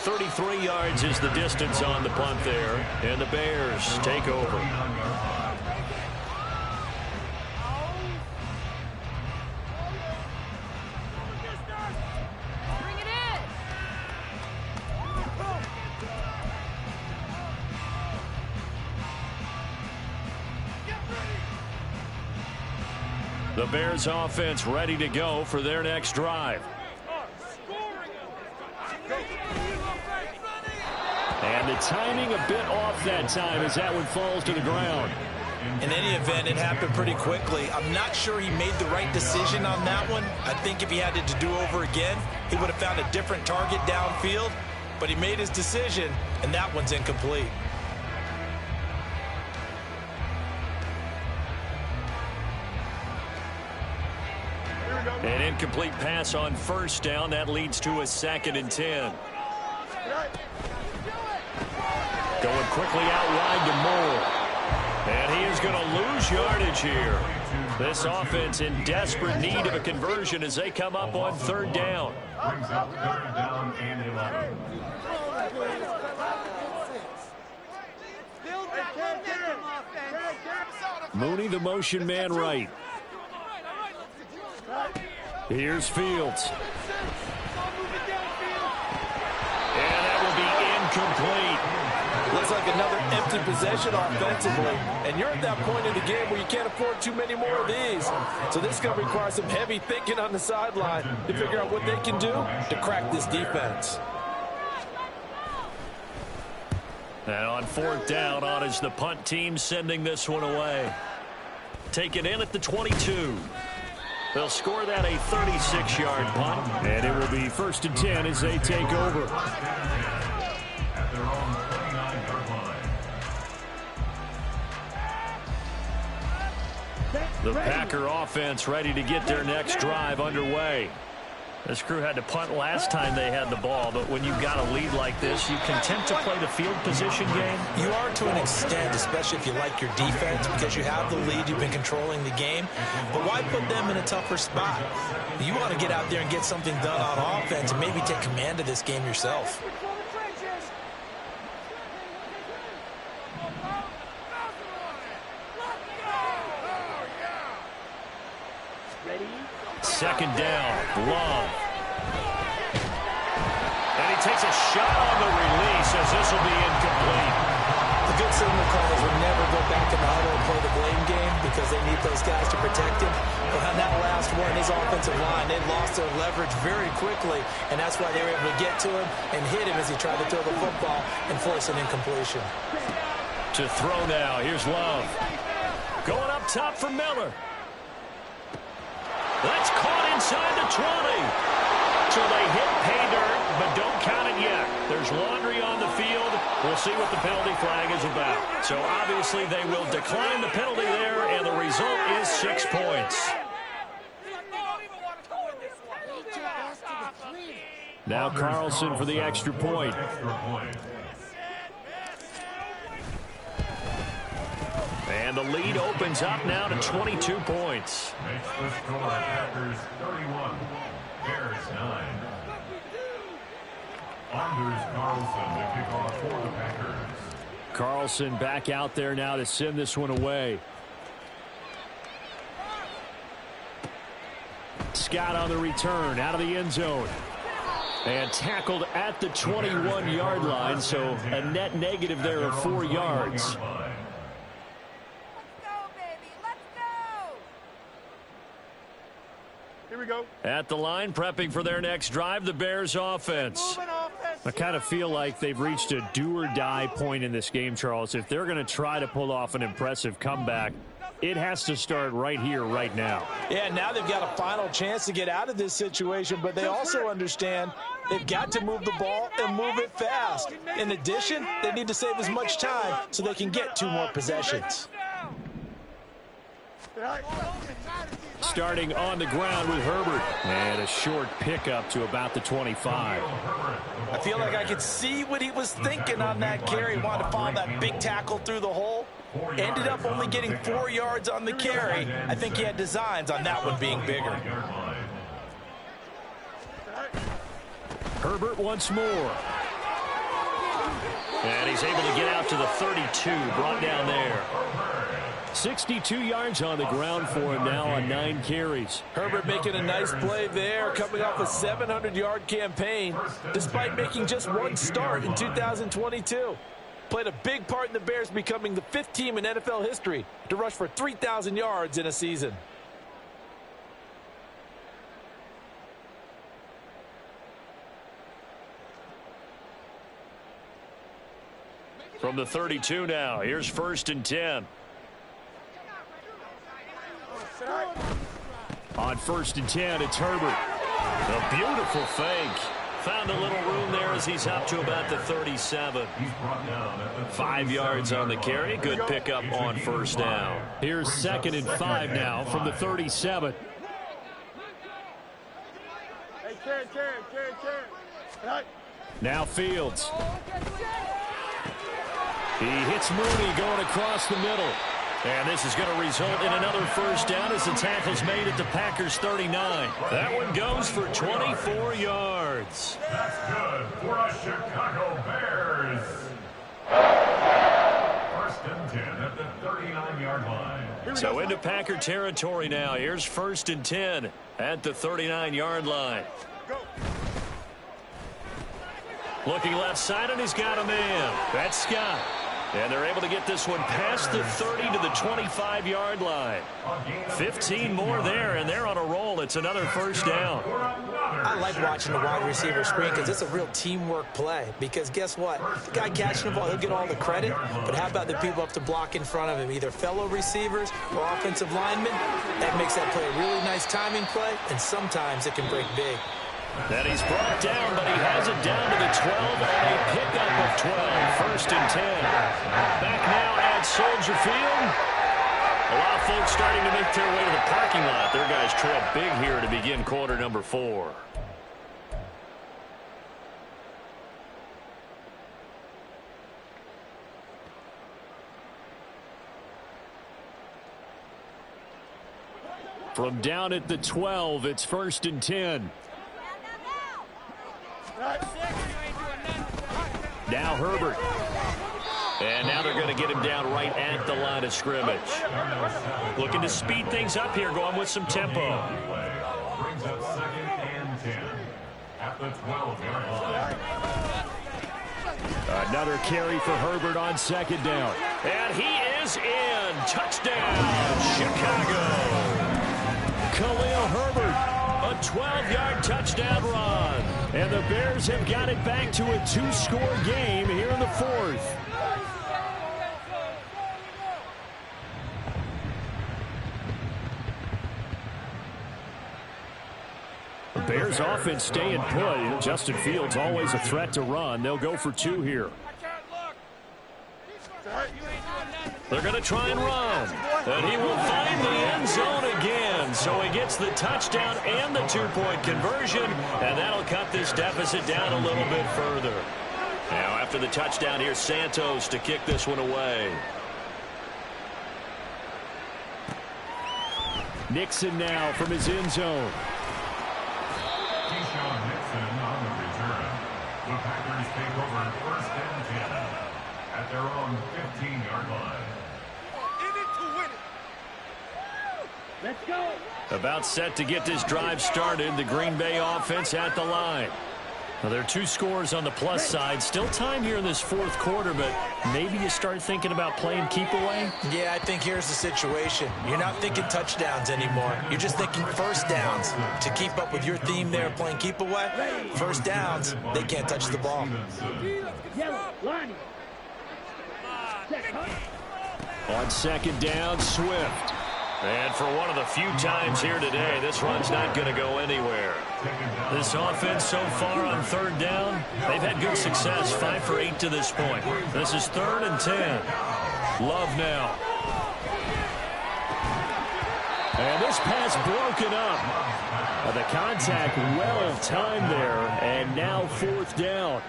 [SPEAKER 2] 33 yards is the distance on the punt there, and the Bears take over. The Bears offense ready to go for their next drive.
[SPEAKER 6] And the timing a bit off that time as that one falls to the ground.
[SPEAKER 4] In any event, it happened pretty quickly. I'm not sure he made the right decision on that one. I think if he had it to do over again, he would have found a different target downfield. But he made his decision, and that one's incomplete.
[SPEAKER 2] An incomplete pass on first down. That leads to a 2nd and 10. Going quickly out wide to Moore. And he is going to lose yardage here. This offense in desperate need of a conversion as they come up on third down.
[SPEAKER 5] Brings up 3rd down and 11.
[SPEAKER 6] Mooney, the motion man right. Here's Fields.
[SPEAKER 2] And that will be incomplete.
[SPEAKER 4] Looks like another empty possession offensively. And you're at that point in the game where you can't afford too many more of these. So this is going to require some heavy thinking on the sideline to figure out what they can do to crack this defense.
[SPEAKER 2] And on fourth down, on is the punt team sending this one away. Taken in at the 22. They'll score that a 36-yard punt.
[SPEAKER 6] And it will be 1st and 10 as they take over.
[SPEAKER 5] At their own 39-yard line.
[SPEAKER 2] The Packer offense ready to get their next drive underway. This crew had to punt last time they had the ball, but when you've got a lead like this, you content to play the field position game?
[SPEAKER 4] You are to an extent, especially if you like your defense, because you have the lead, you've been controlling the game. But why put them in a tougher spot? You want to get out there and get something done on offense and maybe take command of this game yourself.
[SPEAKER 2] Second down, Love. And he takes a shot on the release as this will be incomplete.
[SPEAKER 4] The good signal callers will never go back in the huddle and play the blame game because they need those guys to protect him. But on that last one, his offensive line, they lost their leverage very quickly, and that's why they were able to get to him and hit him as he tried to throw the football and force an incompletion.
[SPEAKER 2] To throw now. Here's Love. Going up top for Miller. That's caught inside the 20. So they hit pay dirt, but don't count it yet. There's laundry on the field. We'll see what the penalty flag is about. So obviously they will decline the penalty there, and the result is 6 points. Now Carlson for the extra point. And the lead opens up now to 22 points.
[SPEAKER 5] Makes the score Packers 31, Bears 9. Anders Carlson to kick off for the Packers.
[SPEAKER 6] Carlson back out there now to send this one away. Scott on the return out of the end zone. And tackled at the 21-yard line, so a net negative there of 4 yards.
[SPEAKER 3] Here we go.
[SPEAKER 2] At the line, prepping for their next drive, the Bears offense.
[SPEAKER 6] I kind of feel like they've reached a do-or-die point in this game, Charles. If they're going to try to pull off an impressive comeback, it has to start right here, right now.
[SPEAKER 4] Yeah, now they've got a final chance to get out of this situation, but they also understand they've got to move the ball and move it fast. In addition, they need to save as much time so they can get 2 more possessions.
[SPEAKER 6] Starting on the ground with Herbert. And a short pickup to about the 25.
[SPEAKER 4] I feel like I could see what he was thinking on that carry. He wanted to follow that big tackle through the hole. Ended up only getting 4 yards on the carry. I think he had designs on that one being bigger.
[SPEAKER 6] Herbert once more.
[SPEAKER 2] And he's able to get out to the 32, brought down there.
[SPEAKER 6] 62 yards on the ground for him now on 9 carries.
[SPEAKER 4] Herbert making a nice play there, coming off a 700-yard campaign, despite making just 1 start in 2022. Played a big part in the Bears becoming the 5th team in NFL history to rush for 3,000 yards in a season.
[SPEAKER 2] From the 32 now, here's 1st and 10.
[SPEAKER 6] On 1st and 10, it's Herbert.
[SPEAKER 2] A beautiful fake. Found a little room there as he's up to about the 37. 5 yards on the carry. Good pickup on 1st down.
[SPEAKER 6] Here's 2nd and 5 now from the 37. Now Fields. He hits Mooney going across the middle.
[SPEAKER 2] And this is going to result in another 1st down as the tackle's made at the Packers 39. That one goes for 24 yards.
[SPEAKER 5] That's good for the Chicago Bears. 1st and 10 at the 39-yard line.
[SPEAKER 2] So into Packer territory now. Here's 1st and 10 at the 39-yard line. Looking left side, and he's got a man. That's Scott. And they're able to get this one past the 30 to the 25-yard line. 15 more there, and they're on a roll. It's another 1st down.
[SPEAKER 7] I like watching the wide receiver screen because it's a real teamwork play. Because guess what? The guy catching the ball, he'll get all the credit. But how about the people up to block in front of him, either fellow receivers or offensive linemen? That makes that play a really nice timing play, and sometimes it can break big.
[SPEAKER 2] That he's brought down, but he has it down to the 12 on a pickup of 12. 1st and 10. Back now at Soldier Field. A lot of folks starting to make their way to the parking lot. Their guys trail big here to begin quarter number 4.
[SPEAKER 6] From down at the 12, it's 1st and 10. Now Herbert.
[SPEAKER 2] And now they're going to get him down right at the line of scrimmage. Looking to speed things up here, going with some tempo.
[SPEAKER 5] Brings up 2nd and 10 at the 12-yard line.
[SPEAKER 6] Another carry for Herbert on 2nd down.
[SPEAKER 2] And he is in. Touchdown, Chicago.
[SPEAKER 6] Khalil Herbert.
[SPEAKER 2] A 12-yard touchdown run.
[SPEAKER 6] And the Bears have got it back to a 2-score game here in the 4th. The Bears offense staying put. Justin Fields always a threat to run. They'll go for 2 here. They're going to try and run. And he will find the end zone again. So he gets the touchdown and the 2-point conversion. And that'll cut this deficit down a little bit further. Now after the touchdown, here's Santos to kick this one away. Nixon now from his end zone.
[SPEAKER 5] Keyshawn Nixon on the return. The Packers take over 1st and 10 at their own 15-yard line.
[SPEAKER 3] In it to win it. Let's go.
[SPEAKER 6] About set to get this drive started. The Green Bay offense at the line. Now, there are 2 scores on the plus side. Still time here in this 4th quarter, but maybe you start thinking about playing keep away?
[SPEAKER 7] Yeah, I think here's the situation. You're not thinking touchdowns anymore. You're just thinking first downs. To keep up with your theme there playing keep away, first downs, they can't touch the ball.
[SPEAKER 6] On 2nd down, Swift. And for one of the few times here today, this run's not going to go anywhere. This offense so far on 3rd down, they've had good success, 5 for 8 to this point. This is 3rd and 10. Love now. And this pass broken up. The contact well timed there, and now 4th down.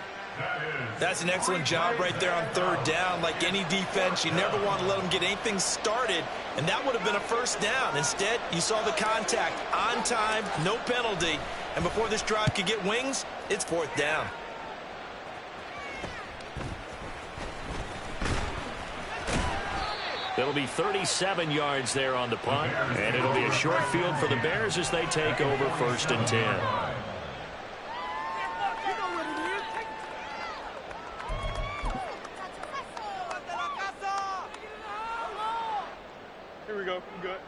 [SPEAKER 7] That's an excellent job right there on 3rd down. Like any defense, you never want to let them get anything started, and that would have been a first down. Instead, you saw the contact on time, no penalty, and before this drive could get wings, it's 4th down.
[SPEAKER 6] It'll be 37 yards there on the punt, and it'll be a short field for the Bears as they take over 1st and 10.
[SPEAKER 3] Here we go. Good.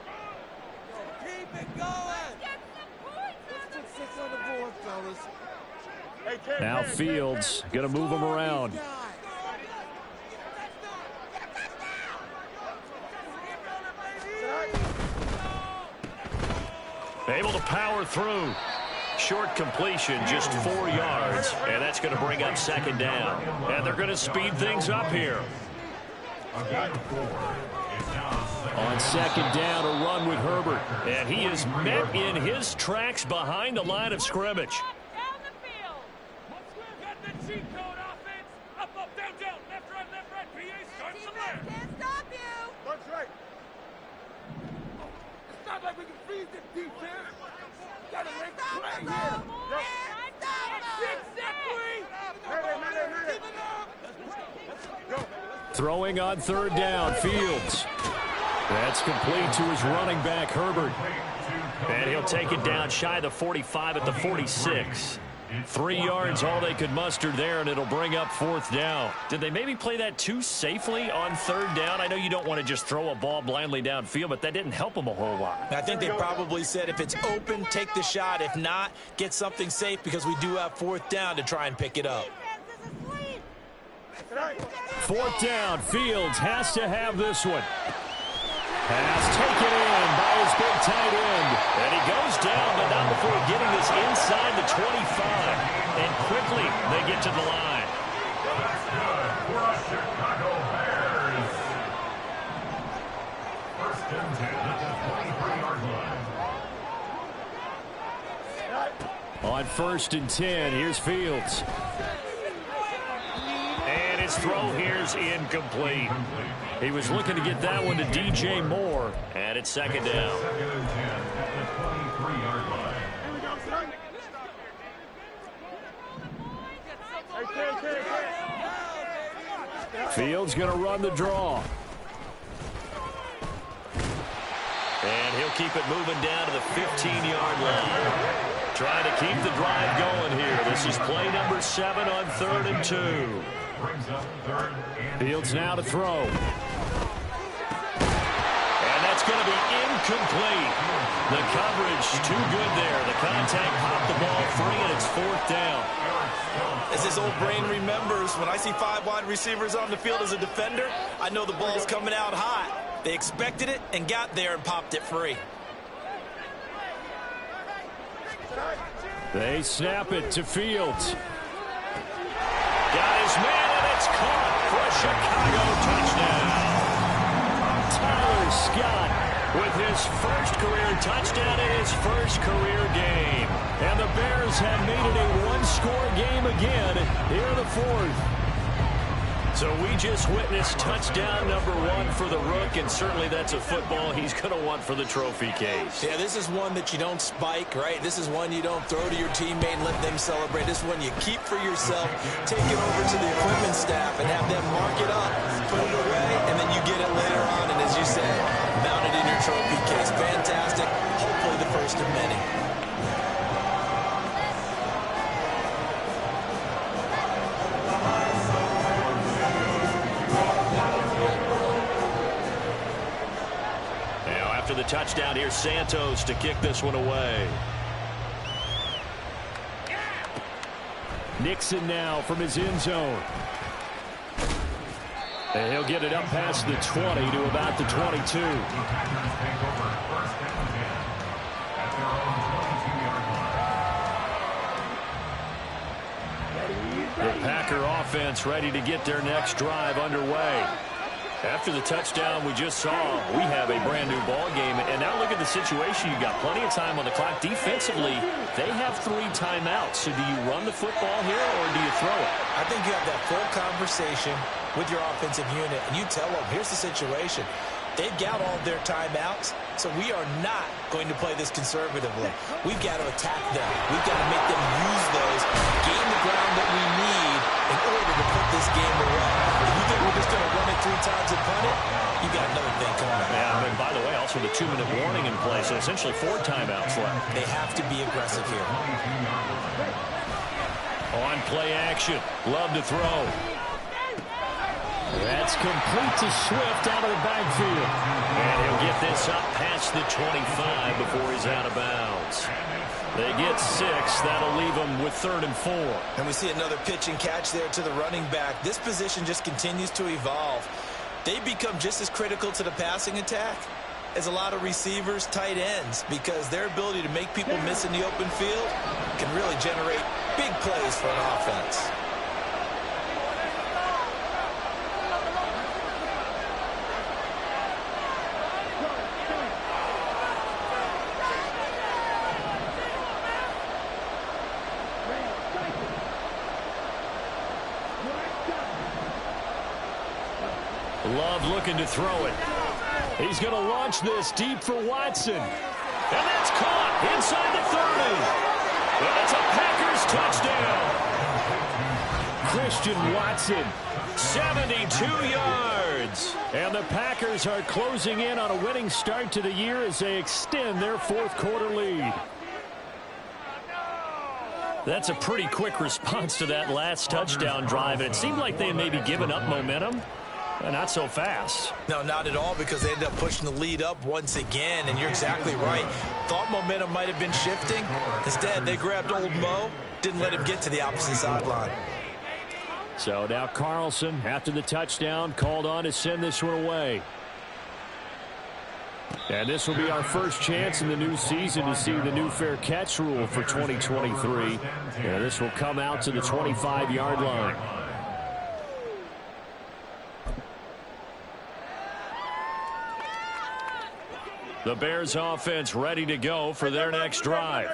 [SPEAKER 3] Keep it going. Let's put 6 on the board, fellas. Hey,
[SPEAKER 6] now Fields going to move them around. Able to power through. Short completion, just 4 yards, and that's going to bring up 2nd down. And they're going to speed things up here. On 2nd down, a run with Herbert. And he is met in his tracks behind the line of scrimmage.
[SPEAKER 3] Down the field. Got the cheat code offense. Up, down, left, right, PA, start some left. Can't stop you. That's right. It's not like we can freeze this defense. Gotta make a play here.
[SPEAKER 6] Throwing on 3rd down, Fields. That's complete to his running back, Herbert. And he'll take it down shy of the 45 at the 46. 3 yards, all they could muster there, and it'll bring up 4th down. Did they maybe play that too safely on 3rd down? I know you don't want to just throw a ball blindly downfield, but that didn't help them a whole lot.
[SPEAKER 7] I think they probably said if it's open, take the shot. If not, get something safe because we do have 4th down to try and pick it up.
[SPEAKER 6] 4th down, Fields has to have this one. Pass taken in by his big tight end. And he goes down, but not before getting this inside the 25. And quickly, they get to the line.
[SPEAKER 5] That's good for the Chicago Bears. 1st and 10 at the 23-yard line.
[SPEAKER 6] On 1st and 10, here's Fields. And his throw here's incomplete. He was looking to get that one to DJ Moore. And it's 2nd down.
[SPEAKER 5] 2nd and 10 at the 23-yard line.
[SPEAKER 6] Fields going to run the draw. And he'll keep it moving down to the 15-yard line. Trying to keep the drive going here. This is play number 7 on 3rd and 2.
[SPEAKER 5] Brings up 3rd and
[SPEAKER 6] Fields now to throw. And that's going to be incomplete. The coverage too good there. The contact popped the ball free, and it's 4th down.
[SPEAKER 7] As his old brain remembers, when I see 5 wide receivers on the field as a defender, I know the ball's coming out hot. They expected it and got there and popped it free.
[SPEAKER 6] They snap it to Fields. Got his man, and it's caught for a Chicago touchdown. Tyler Scott with his first career touchdown in his first career game. And the Bears have made it a one-score game again here in the fourth. So we just witnessed touchdown number 1 for the Rook, and certainly that's a football he's going to want for the trophy case.
[SPEAKER 7] Yeah, this is one that you don't spike, right? This is one you don't throw to your teammate and let them celebrate. This is one you keep for yourself, take it over to the equipment staff and have them mark it up, put it away, and then you get it later on. And as you said, mount it in your trophy case. Fantastic. Hopefully the first of many.
[SPEAKER 2] The touchdown here, Santos to kick this one away.
[SPEAKER 6] Nixon now from his end zone. And he'll get it up past the 20 to about the 22. The Packer offense ready to get their next drive underway. After the touchdown we just saw, we have a brand-new ball game. And now look at the situation. You've got plenty of time on the clock. Defensively, they have 3 timeouts. So do you run the football here or do you throw it?
[SPEAKER 7] I think you have that full conversation with your offensive unit, and you tell them, here's the situation. They've got all of their timeouts, so we are not going to play this conservatively. We've got to attack them. We've got to make them use those, gain the ground that we need in order to put this game away. If you think we're just going to run it 3 times and punt it, you got another thing coming.
[SPEAKER 2] Yeah, and by the way, also the 2-minute warning in play, so essentially 4 timeouts left.
[SPEAKER 7] They have to be aggressive here.
[SPEAKER 2] On play action, love to throw.
[SPEAKER 6] That's complete to Swift out of the backfield.
[SPEAKER 2] And he'll get this up past the 25 before he's out of bounds. They get 6. That'll leave them with 3rd and 4.
[SPEAKER 7] And we see another pitch and catch there to the running back. This position just continues to evolve. They become just as critical to the passing attack as a lot of receivers, tight ends, because their ability to make people miss in the open field can really generate big plays for an offense.
[SPEAKER 6] Love looking to throw it. He's going to launch this deep for Watson.
[SPEAKER 2] And that's caught inside the 30. And it's a Packers touchdown. Christian Watson, 72 yards.
[SPEAKER 6] And the Packers are closing in on a winning start to the year as they extend their 4th quarter lead.
[SPEAKER 2] That's a pretty quick response to that last touchdown drive. And it seemed like they had maybe given up momentum. Not so fast.
[SPEAKER 7] No, not at all, because they ended up pushing the lead up once again, and you're exactly right. Thought momentum might have been shifting. Instead, they grabbed old Mo, didn't let him get to the opposite sideline.
[SPEAKER 6] So now Carlson, after the touchdown, called on to send this one away. And this will be our first chance in the new season to see the new fair catch rule for 2023. And this will come out to the 25-yard line.
[SPEAKER 2] The Bears offense ready to go for their next drive.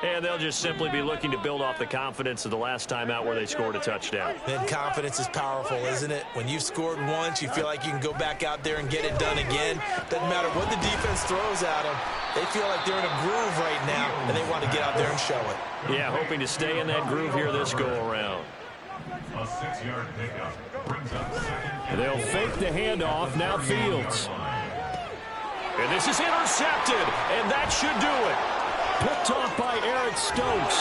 [SPEAKER 2] And they'll just simply be looking to build off the confidence of the last time out where they scored a touchdown.
[SPEAKER 7] And confidence is powerful, isn't it? When you've scored once, you feel like you can go back out there and get it done again. Doesn't matter what the defense throws at them. They feel like they're in a groove right now, and they want to get out there and show it.
[SPEAKER 2] Yeah, hoping to stay in that groove here this go-around.
[SPEAKER 5] A 6-yard pickup brings up 2nd.
[SPEAKER 6] They'll fake the handoff. Now Fields.
[SPEAKER 2] And this is intercepted, and that should do it.
[SPEAKER 6] Picked off by Eric Stokes.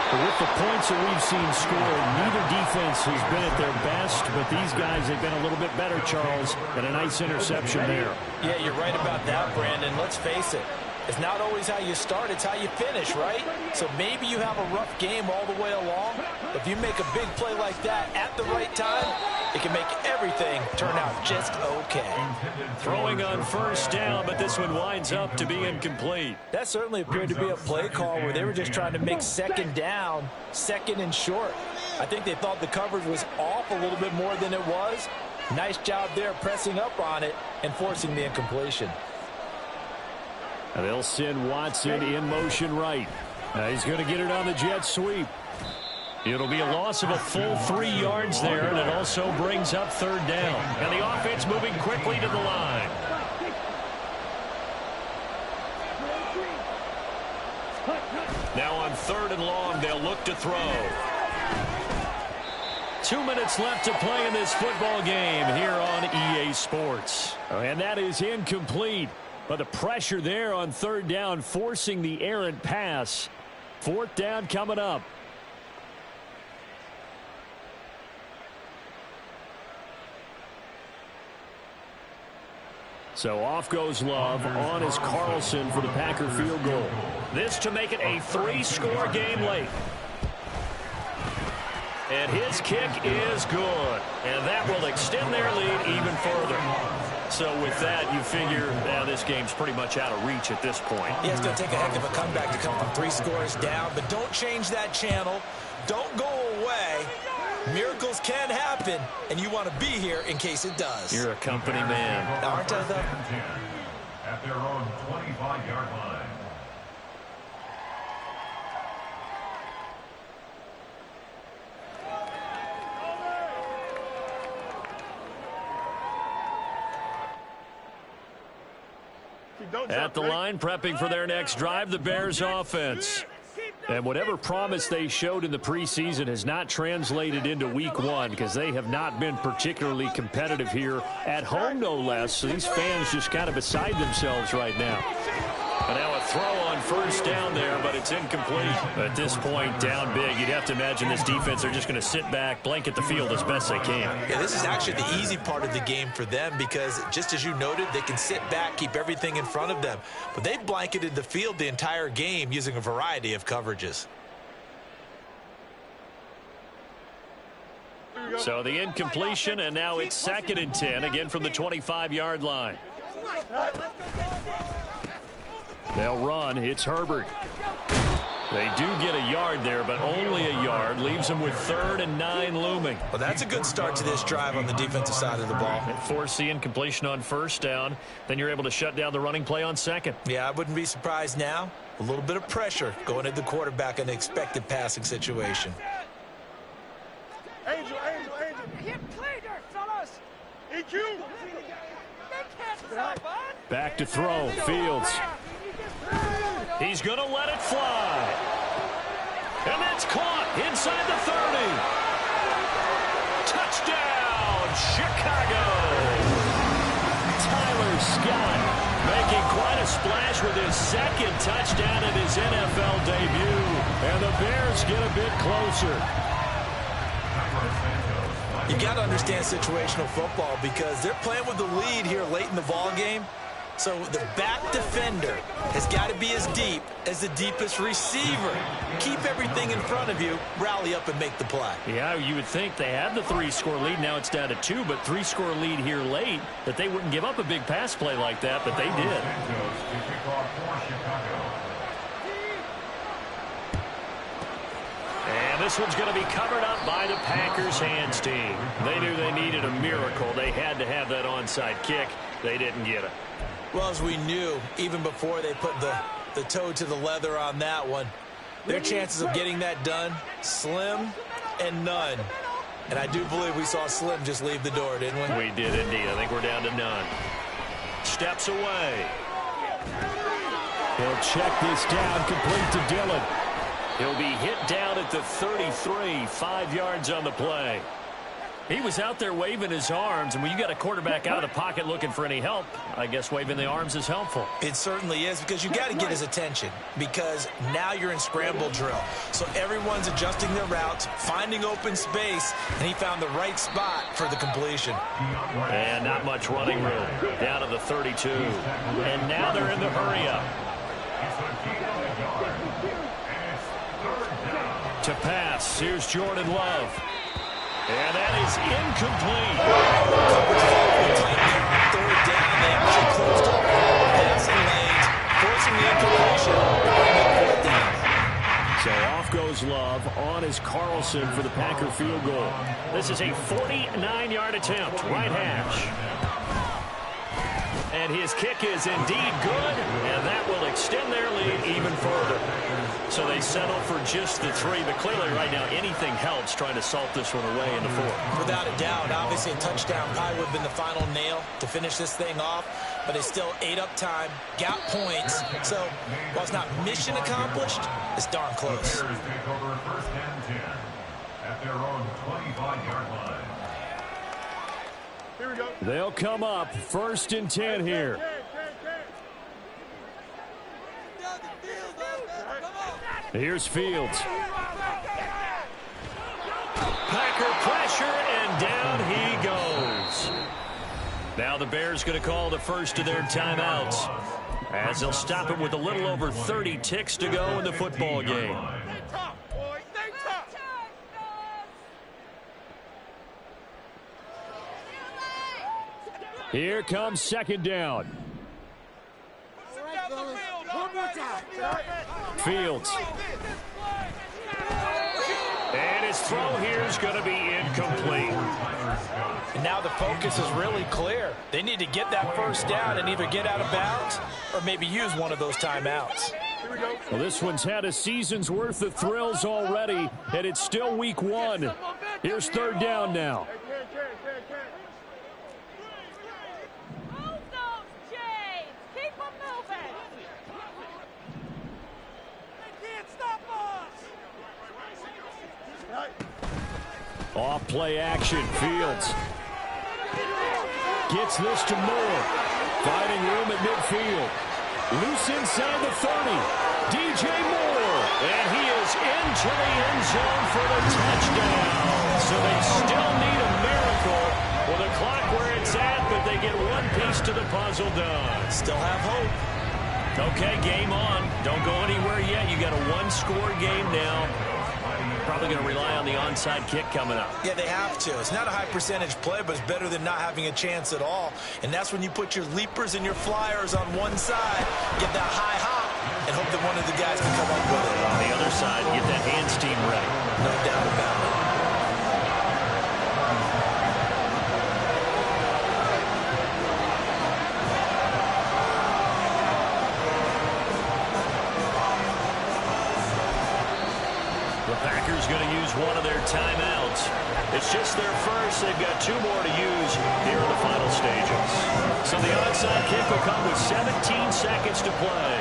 [SPEAKER 6] But with the points that we've seen scored, neither defense has been at their best, but these guys have been a little bit better, Charles, and a nice interception there.
[SPEAKER 7] Yeah, you're right about that, Brandon. Let's face it. It's not always how you start, it's how you finish, right? So maybe you have a rough game all the way along. If you make a big play like that at the right time, it can make everything turn out just okay.
[SPEAKER 2] Throwing on first down, but this one winds up to be incomplete.
[SPEAKER 4] That certainly appeared to be a play call where they were just trying to make second down, second and short. I think they thought the coverage was off a little bit more than it was. Nice job there pressing up on it and forcing the incompletion.
[SPEAKER 6] And they'll send Watson in motion right. Now he's going to get it on the jet sweep. It'll be a loss of a full 3 yards there, and it also brings up third down. And the offense moving quickly to the line. Now on 3rd and long, they'll look to throw. 2 minutes left to play in this football game here on EA Sports. And that is incomplete. But the pressure there on 3rd down, forcing the errant pass. 4th down coming up. So off goes Love. On is Carlson for the Packer field goal. This to make it a 3-score game late. And his kick is good. And that will extend their lead even further. So with that, you figure now this game's pretty much out of reach at this point.
[SPEAKER 7] Yeah, it's going to take a heck of a comeback to come from 3 scores down. But don't change that channel. Don't go away. Miracles can happen, and you want to be here in case it does.
[SPEAKER 2] You're a company man.
[SPEAKER 7] Now, aren't I, though?
[SPEAKER 5] At their own 25-yard line.
[SPEAKER 6] At the line, prepping for their next drive, the Bears offense. And whatever promise they showed in the preseason has not translated into week 1 because they have not been particularly competitive here at home, no less. So these fans just kind of beside themselves right now. And now a throw on first down there, but it's incomplete. At this point, down big, you'd have to imagine this defense, they're just going to sit back, blanket the field as best they can.
[SPEAKER 7] Yeah, this is actually the easy part of the game for them because, just as you noted, they can sit back, keep everything in front of them. But they've blanketed the field the entire game using a variety of coverages.
[SPEAKER 6] So the incompletion, and now it's 2nd and 10, again from the 25-yard line. They'll run. It's Herbert. They do get a yard there, but only a yard. Leaves them with 3rd and 9 looming.
[SPEAKER 7] Well, that's a good start to this drive on the defensive side of the ball.
[SPEAKER 6] Force the incompletion on first down. Then you're able to shut down the running play on 2nd.
[SPEAKER 7] Yeah, I wouldn't be surprised now. A little bit of pressure going at the quarterback in an expected passing situation.
[SPEAKER 3] Angel. Get cleaner, fellas. EQ. They can't stop us.
[SPEAKER 6] Back to throw. Fields. He's going to let it fly. And that's caught inside the 30. Touchdown, Chicago. Tyler Scott making quite a splash with his 2nd touchdown in his NFL debut. And the Bears get a bit closer.
[SPEAKER 7] You got to understand situational football because they're playing with the lead here late in the ball game. So the back defender has got to be as deep as the deepest receiver. Keep everything in front of you, rally up and make the play.
[SPEAKER 6] Yeah, you would think they had the 3-score lead. Now it's down to 2, but 3-score lead here late, that they wouldn't give up a big pass play like that, but they did. And this one's going to be covered up by the Packers hands team. They knew they needed a miracle. They had to have that onside kick. They didn't get it.
[SPEAKER 7] Well, as we knew, even before they put the toe to the leather on that one, their chances of getting that done, slim and none. And I do believe we saw Slim just leave the door, didn't we?
[SPEAKER 6] We did indeed. I think we're down to none. Steps away. He'll check this down, complete to Dillon. He'll be hit down at the 33, 5 yards on the play. He was out there waving his arms, and when you got a quarterback out of the pocket looking for any help, I guess waving the arms is helpful.
[SPEAKER 7] It certainly is, because you got to get his attention, because now you're in scramble drill. So everyone's adjusting their routes, finding open space, and he found the right spot for the completion.
[SPEAKER 6] And not much running room. Down to the 32. And now they're in the hurry-up. To pass, here's Jordan Love.
[SPEAKER 2] And that is incomplete.
[SPEAKER 7] Coverage is awfully tight there on third down. They actually closed up all the passing lanes, forcing the incompletion to bring up fourth down.
[SPEAKER 6] So off goes Love. On is Carlson for the Packer field goal.
[SPEAKER 2] This is a 49-yard attempt, right hash. And his kick is indeed good, and that will extend their lead even further. So they settle for just the 3, but clearly right now anything helps trying to salt this one away in the 4th.
[SPEAKER 7] Without a doubt, obviously a touchdown probably would have been the final nail to finish this thing off, but they still ate up time, got points. So while it's not mission accomplished, it's darn close.
[SPEAKER 5] Bears take over first and 10 at their own 25-yard line.
[SPEAKER 3] Here we go.
[SPEAKER 6] They'll come up first and 10 here. Here's Fields.
[SPEAKER 2] Packer pressure, and down he goes. Now the Bears going to call the first of their timeouts, as they'll stop it with a little over 30 ticks to go in the football game.
[SPEAKER 6] Here comes second down. Fields.
[SPEAKER 2] And his throw here is going to be incomplete.
[SPEAKER 4] And now the focus is really clear. They need to get that first down and either get out of bounds or maybe use one of those timeouts.
[SPEAKER 6] Well, this one's had a season's worth of thrills already, and it's still week 1. Here's third down now. Off play action, Fields. Gets this to Moore. Finding room at midfield. Loose inside the 30. DJ Moore. And he is into the end zone for the touchdown. So they still need a miracle with a clock where it's at, but they get one piece to the puzzle done.
[SPEAKER 7] Still have hope.
[SPEAKER 2] Okay, game on. Don't go anywhere yet. You got a one-score game now. Probably going to rely on the onside kick coming up.
[SPEAKER 7] Yeah, they have to. It's not a high percentage play, but it's better than not having a chance at all. And that's when you put your leapers and your flyers on one side, get that high hop, and hope that one of the guys can come up with it.
[SPEAKER 2] On the other side, get that hands team ready.
[SPEAKER 7] No doubt about it.
[SPEAKER 2] Packers going to use one of their timeouts. It's just their first. They've got 2 more to use here in the final stages. So the onside kick will come with 17 seconds to play.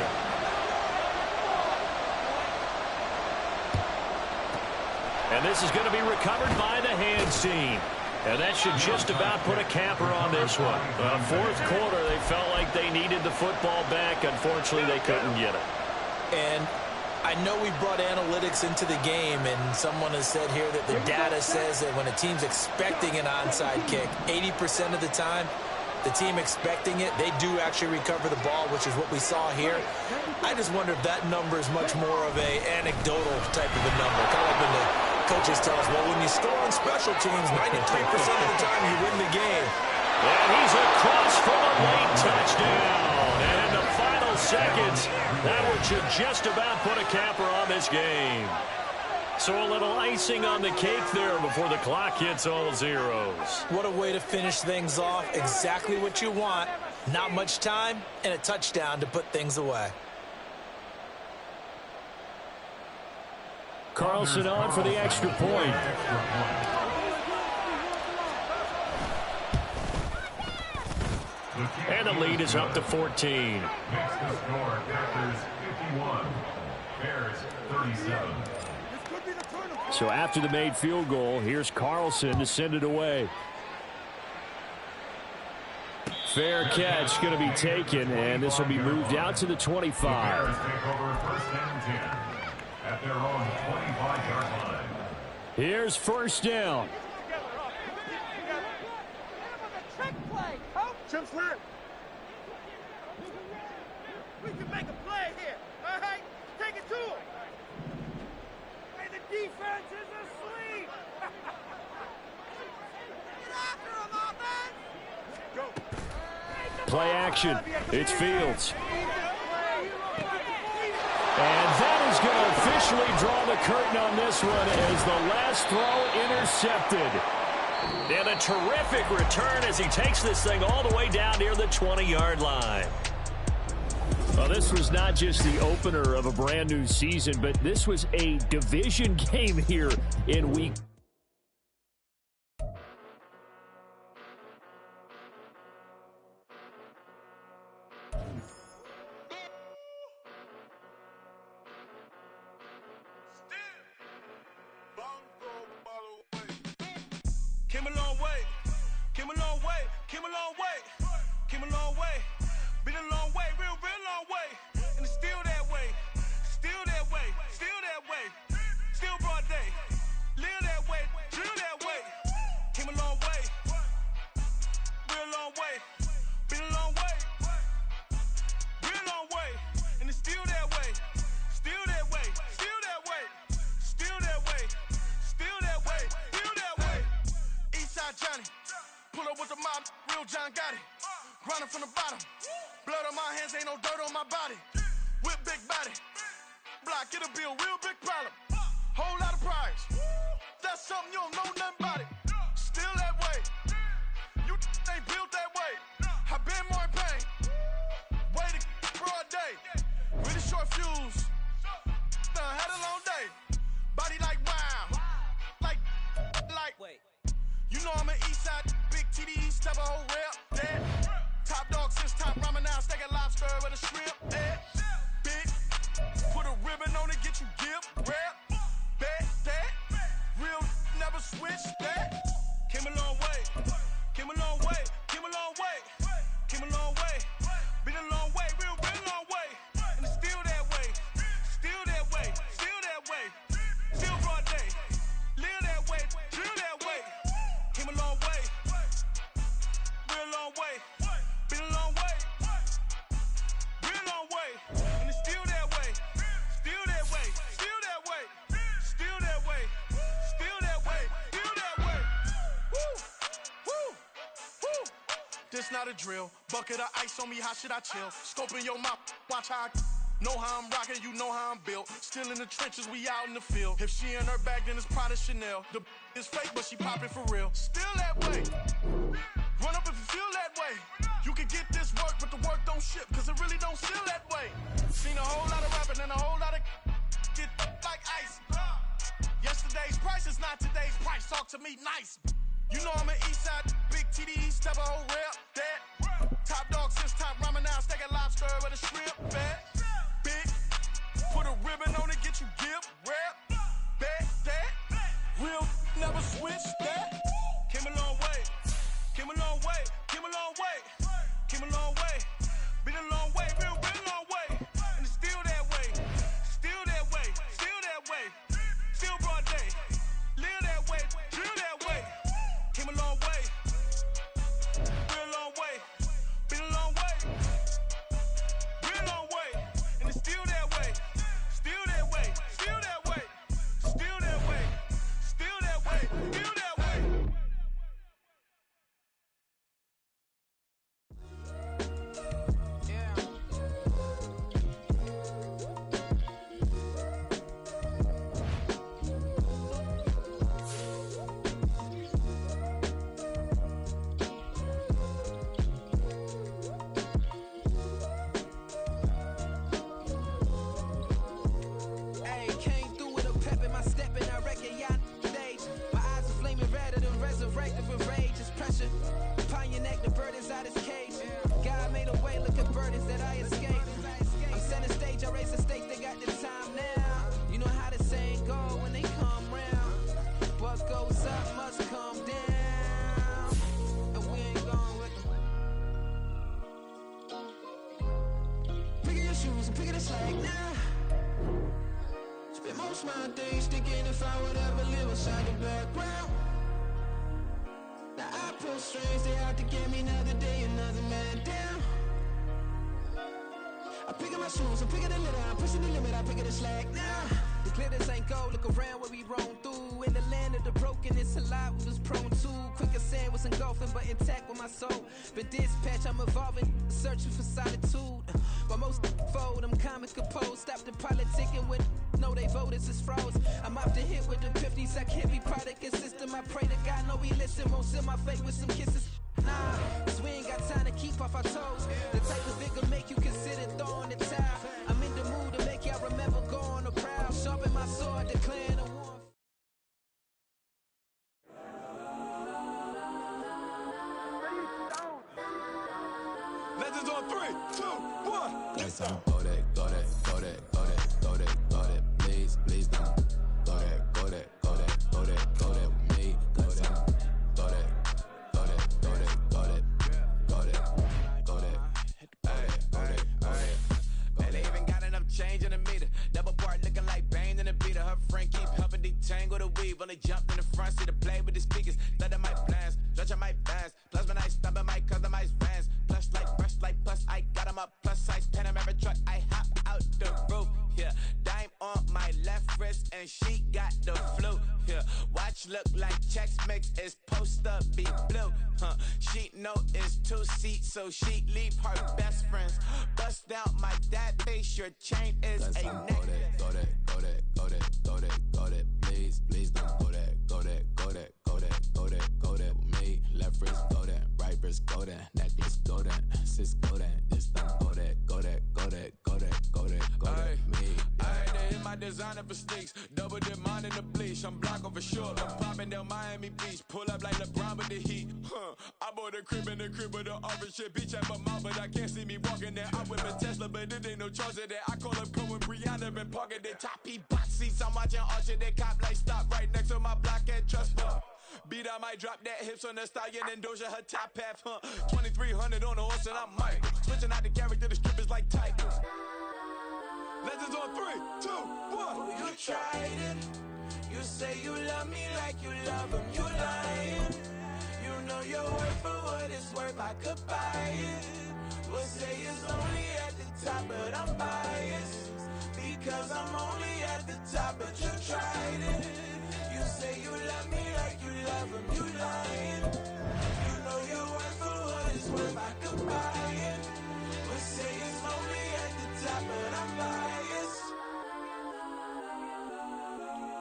[SPEAKER 2] And this is going to be recovered by the hands team. And that should just about put a capper on this one. Fourth quarter, they felt like they needed the football back. Unfortunately, they couldn't get it.
[SPEAKER 7] And I know we brought analytics into the game, and someone has said here that the data says that when a team's expecting an onside kick, 80% of the time, the team expecting it, they do actually recover the ball, which is what we saw here. I just wonder if that number is much more of a anecdotal type of a number. Kind of like when the coaches tell us, well, when you score on special teams, 93% of the time you win the game.
[SPEAKER 2] And he's across for a late touchdown. And in the final seconds, that one should just about put a capper on this game. So a little icing on the cake there before the clock hits all zeros.
[SPEAKER 7] What a way to finish things off. Exactly what you want. Not much time and a touchdown to put things away.
[SPEAKER 6] Carlson on for the extra point.
[SPEAKER 2] And the lead is up to 14.
[SPEAKER 5] Makes the score Packers 51, Bears 37.
[SPEAKER 6] So after the made field goal, here's Carlson to send it away. Fair catch going to be taken, and this will be moved out to the 25.
[SPEAKER 5] Bears take over first and 10 at their own 25-yard line.
[SPEAKER 6] Here's first down.
[SPEAKER 3] Jumps left. We can make a play here. All right, take it to him. Hey, the defense is asleep.
[SPEAKER 6] Play action. It's Fields. And that is going to officially draw the curtain on this one as the last throw intercepted.
[SPEAKER 2] And a terrific return as he takes this thing all the way down near the 20-yard line.
[SPEAKER 6] Well, this was not just the opener of a brand-new season, but this was a division game here in week.
[SPEAKER 1] Came a long way, came a long way, came a long way, came a long way, been a long way, real long way, and it's still that way, still that way, still that way, still broad day, live that way, drill that way, came a long way, real long way, been a long way, real long way, and it's still that way, still that way, still that way, still that way, still that way, still that way. Eastside Johnny, pull up with the mob, real John Gotti. Grinding from the bottom, blood on my hands, ain't no dirt on my body. Whip big body, block, it'll be a real big problem. Whole lot of priors, that's something you don't know nothing about it. Still that way, you ain't built that way. I been more in pain, way to broad day. Really short fuse, had a long day. Body like wow, like. Wait. You know I'm an Eastside, big TDE, step a whole rep, that. Top dog since top ramen now, steak and lobster with a shrimp, that. Big, put a ribbon on it, get you gift, rap, bet, that. Real, never switch, that. Came a long way, came a long way, came a long way, came a long way. Been a long way, real long way. And it's still that way, still that way, still that way. Still broad day, live that way, drill that way. Came a long way, real long way, been a long way, real long way, and it's still that way, still that way, still that way, still that way, still that way, still that way. Woo, woo, woo. This not a drill, bucket of ice on me, how should I chill? Scope in your mouth, watch how I know how I'm rocking, you know how I'm built. Still in the trenches, we out in the field. If she in her bag, then it's Prada Chanel. The is fake, but she poppin' for real. Still that way. Run up if you feel that way. You can get this work, but the work don't ship, cause it really don't feel that way. Seen a whole lot of rapping and a whole lot of get like ice. Yesterday's price is not today's price. Talk to me nice. You know I'm an Eastside, big TDE, step a whole rep, that. Top dog since top ramen now, steak and lobster with a shrimp, that. Big, put a ribbon on it, get you gift, rap, bet, that. Real, never switch, that. Came a long way, came a long way, came a long way, came a long way. Been a long way, real long way. And it's still that way, still that way, still that way. Still broad day, live that way, drill that way. Came a long way, real long way, been a long way, real long way, and it's still that way, still that way, still that way, still that way, still that way, still that way. Upon your neck, the bird is out his cage. God made a way, look at burdens that I escaped. I'm center stage, I raise the stakes, they got the time now. You know how the saying go when they come round. What goes up must come down. And we ain't going with them. Picking your shoes and picking the slack now. Spend most of my days thinking if I would ever live inside the background. Now I pull strings, they out to get me another day, another man down. I'm picking my shoes, I'm picking the litter, I'm pushing the limit, I'm picking the slack now. The glitters ain't gold, look around where we roam through.
[SPEAKER 8] true. In the land of the broken, it's a lot we was prone to. Quicker sand was engulfing, but intact with my soul. Been dispatched, I'm evolving, searching for solitude. While most fold, I'm comic composed. Stop the politicking when know they voters is froze. I'm often hit with the 50s, I can't be product and system. I pray to God, know he listen, won't seal my fate with some kisses. Nah, cause we ain't got time to keep off our toes. The type of vigor make you consider throwing the towel. I'm in the mood to make y'all remember going to proud. Sharpen my sword, declaring a war.
[SPEAKER 1] Legends on 3, 2, 1.
[SPEAKER 9] Guess I'm go that, go that, go that, go that, go that, go that. Please, please don't. Go that, go that, go that, go that, go that with me. Go that, go that, go that, go that, go that, go that, go that, go that, go that.
[SPEAKER 1] And they even got enough change in the meter. Double part looking like Bane in the beater. Her friend keep helping detangle the weave. Only jumped in the front seat to play with the speakers. Let them might blast, stretch my bands. Plus when I stop at my customized vans. Plush like brush like plus I got them up. Plus size Panamera truck. I hop out the roof. Yeah, dime on my left wrist and she got the flu. Yeah, watch look like checks mix. It's post up be blue. She know it's 2 seats, so she leave her best friends. Bust down my dad face. Your chain is a necklace.
[SPEAKER 9] Go that, go that, go that, go that, go that. Please, please don't go that, go that, go that, go that, go that, go that with me. Left wrist go that, right wrist go that, necklace go that, sis go that. Just don't go that, go that, go that, go that, go that, go that with me.
[SPEAKER 1] I had to hit my designer for sneaks. Double dip mine in the bleach. I'm blocking for sure. I'm popping down Miami Beach. Pull up like LeBron with the heat. I bought a crib in the crib with the orange shit. Beach at my mouth, but I can't see me walking there. I'm with a Tesla, but it ain't no charge of that. I call up Cohen, Brianna, been parking the top P box seats. I'm watching Archer, they cop like stop right next to my block at Trust Bar. Beat, I might drop that hips on the stallion and Doja her top half, 2300 on the horse and I'm Mike. Switching out the character, the strippers like Tigers. Legends on 3, 2, 1.
[SPEAKER 8] You tried it. You say you love me like you love him. You lying. You know your worth for what it's worth. I could buy it. We'll say it's only at the top, but I'm biased because I'm only at the top. But you tried it. You say you love me like you love him. You lying. You know your worth for what it's worth. I could buy it. We'll say it's only at the top, but I'm biased.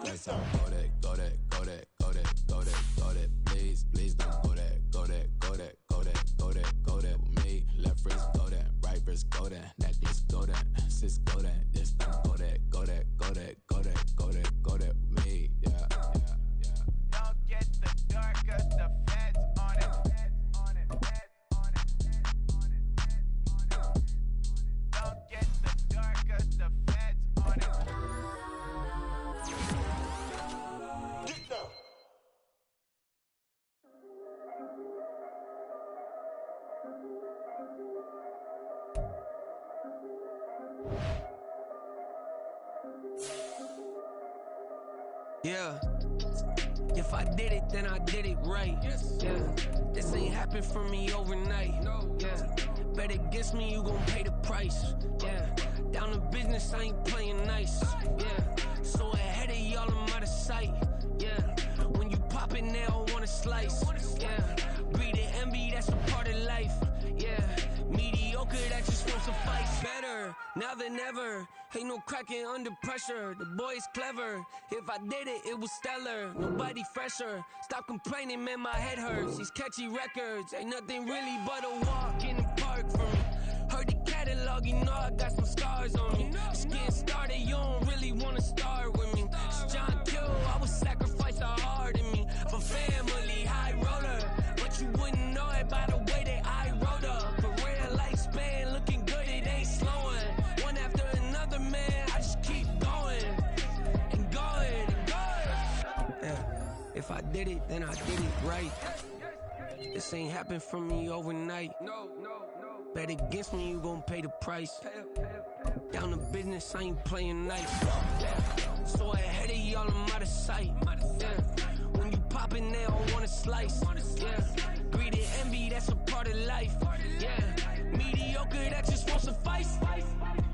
[SPEAKER 9] Guess I'm go that, go that, go that, go that, go that, go that. Please, please don't go that, go that, go that, go that, go that, go that with me. Left wrist go that, right wrist go that, necklace go that, sis go that. Just don't go that, go that, go that, go that, go that, go that with me. Yeah, yeah, yeah.
[SPEAKER 1] Don't get the dark, cause the feds on it. Don't get the dark, cause the feds on it. Get down.
[SPEAKER 8] Yeah. If I did it, then I did it right. Yeah. This ain't happened for me overnight. Yeah. Bet against me, you gon' pay the price. Yeah. Down to business, I ain't playing nice. Yeah. So ahead of y'all, I'm out of sight. Yeah. When you pop it, they don't wanna slice. Yeah. Breed and envy, that's a part of life. Yeah. Mediocre, that just won't suffice. Better now than ever. Ain't no cracking under pressure. The boy's clever. If I did it, it was stellar. Nobody fresher. Stop complaining, man, my head hurts. These catchy records ain't nothing really but a walk in the park for me. Heard the catalog, you know I got some scars on me. Just getting started, you don't really wanna start with me. It's John Kill, I would sacrifice the heart in me for family, high roller. But you wouldn't know it by the way that I wrote up. Career lifespan looking good, it ain't slowing. One after another, man, I just keep going and going and going. Yeah. If I did it, then I did it right. This ain't happened for me overnight. Bet against me, you gon' pay the price. Down to business, I ain't playing nice. Yeah. So ahead of y'all, I'm out of sight. Yeah. When you poppin', they don't wanna slice. Yeah. Greed and envy, that's a part of life. Yeah. Mediocre, that just won't suffice.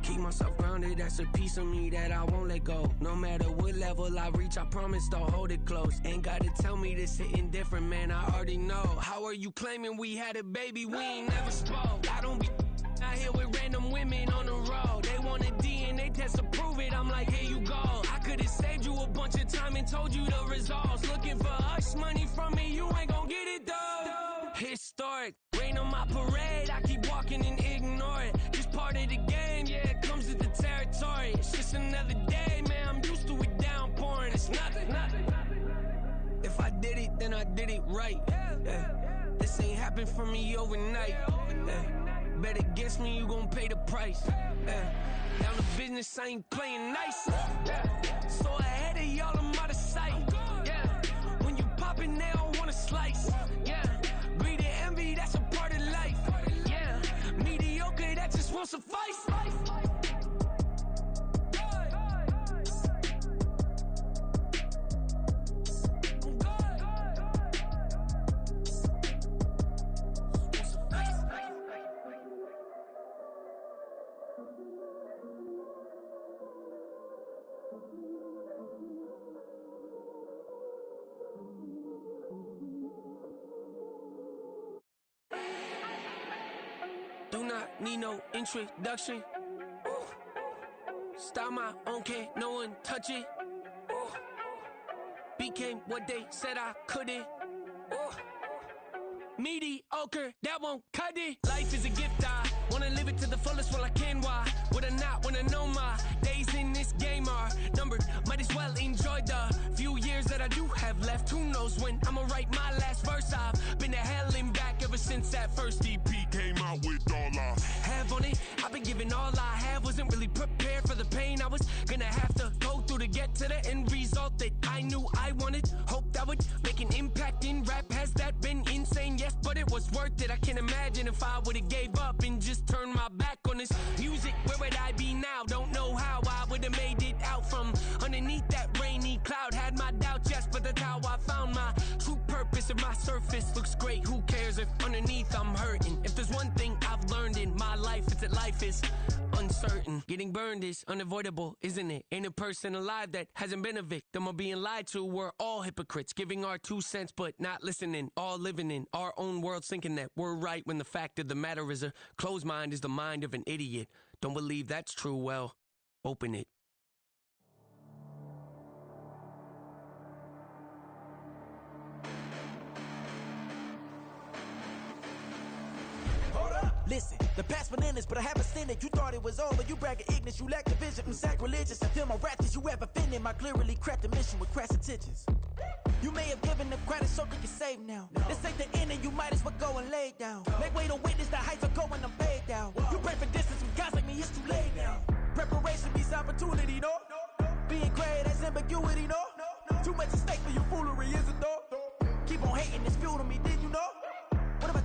[SPEAKER 8] Keep myself grounded, that's a piece of me that I won't let go. No matter what level I reach, I promise to hold it close. Ain't gotta tell me this hitting different, man, I already know. How are you claiming we had a baby, we ain't never spoke? I don't be out here with random women on the road. They want a DNA test to prove it, I'm like, here you go. I could've saved you a bunch of time and told you the results. Looking for hush money from me, you ain't gon' get it though. Historic, rain on my parade, I keep walking and ignore it. Just part of the game, yeah, it comes with the territory. It's just another day, man, I'm used to it downpouring. It's nothing. If I did it, then I did it right. Yeah. This ain't happened for me overnight. Yeah. Bet against me, you gon' pay the price. Yeah. Down the business, I ain't playing nice. Yeah. So ahead of y'all, I'm out of sight. Yeah. When you poppin', they don't wanna slice. Yeah. Greed and envy, that's a part of life. Yeah. Mediocre, that just won't suffice. Do not need no introduction. Ooh. Style my own, can't no one touch it. Ooh. Became what they said I couldn't. Ooh. Mediocre, that won't cut it. Life is a gift, I wanna live it to the fullest while I can. Why would I not wanna know my days in this game are numbered? Might as well enjoy the few years that I do have left. Who knows when I'ma write my last verse? I've been to hell and back ever since that first EP came out with all I have on it. I've been giving all I have, wasn't really prepared for the pain I was gonna have to go through to get to the end result that I knew I wanted. Hope that would make an impact in rap. Has that been insane? Yes, but it was worth it. I can't imagine if I would've gave up and just turned my back on this music. Where would I be now? Don't know how I would've made it out from underneath that rainy cloud. Had my doubts, yes, but that's how I found my true purpose. If my surface looks great, who cares if underneath I'm hurting? If there's one thing I've learned in my life, it's that life is uncertain. Getting burned is unavoidable, isn't it? Ain't a person alive that hasn't been a victim of being lied to. We're all hypocrites, giving our 2 cents but not listening. All living in our own world, thinking that we're right when the fact of the matter is a closed mind is the mind of an idiot. Don't believe that's true? Well, open it.
[SPEAKER 10] Listen, the past bananas, but I haven't seen it. You thought it was over, you bragging ignorance, you lack the vision. I'm sacrilegious, I feel my wrath as you ever offended. My clearly crafted mission with crass intentions. You may have given them credit so they can save now. This ain't the end and you might as well go and lay down. Make way to witness the heights are going, I'm paid down. You pray for distance from guys like me, it's too late now. Preparation beats opportunity, no? Being great, that's ambiguity, no? Too much at stake for your foolery, is it though? Keep on hating, it's fuel to me, did you know?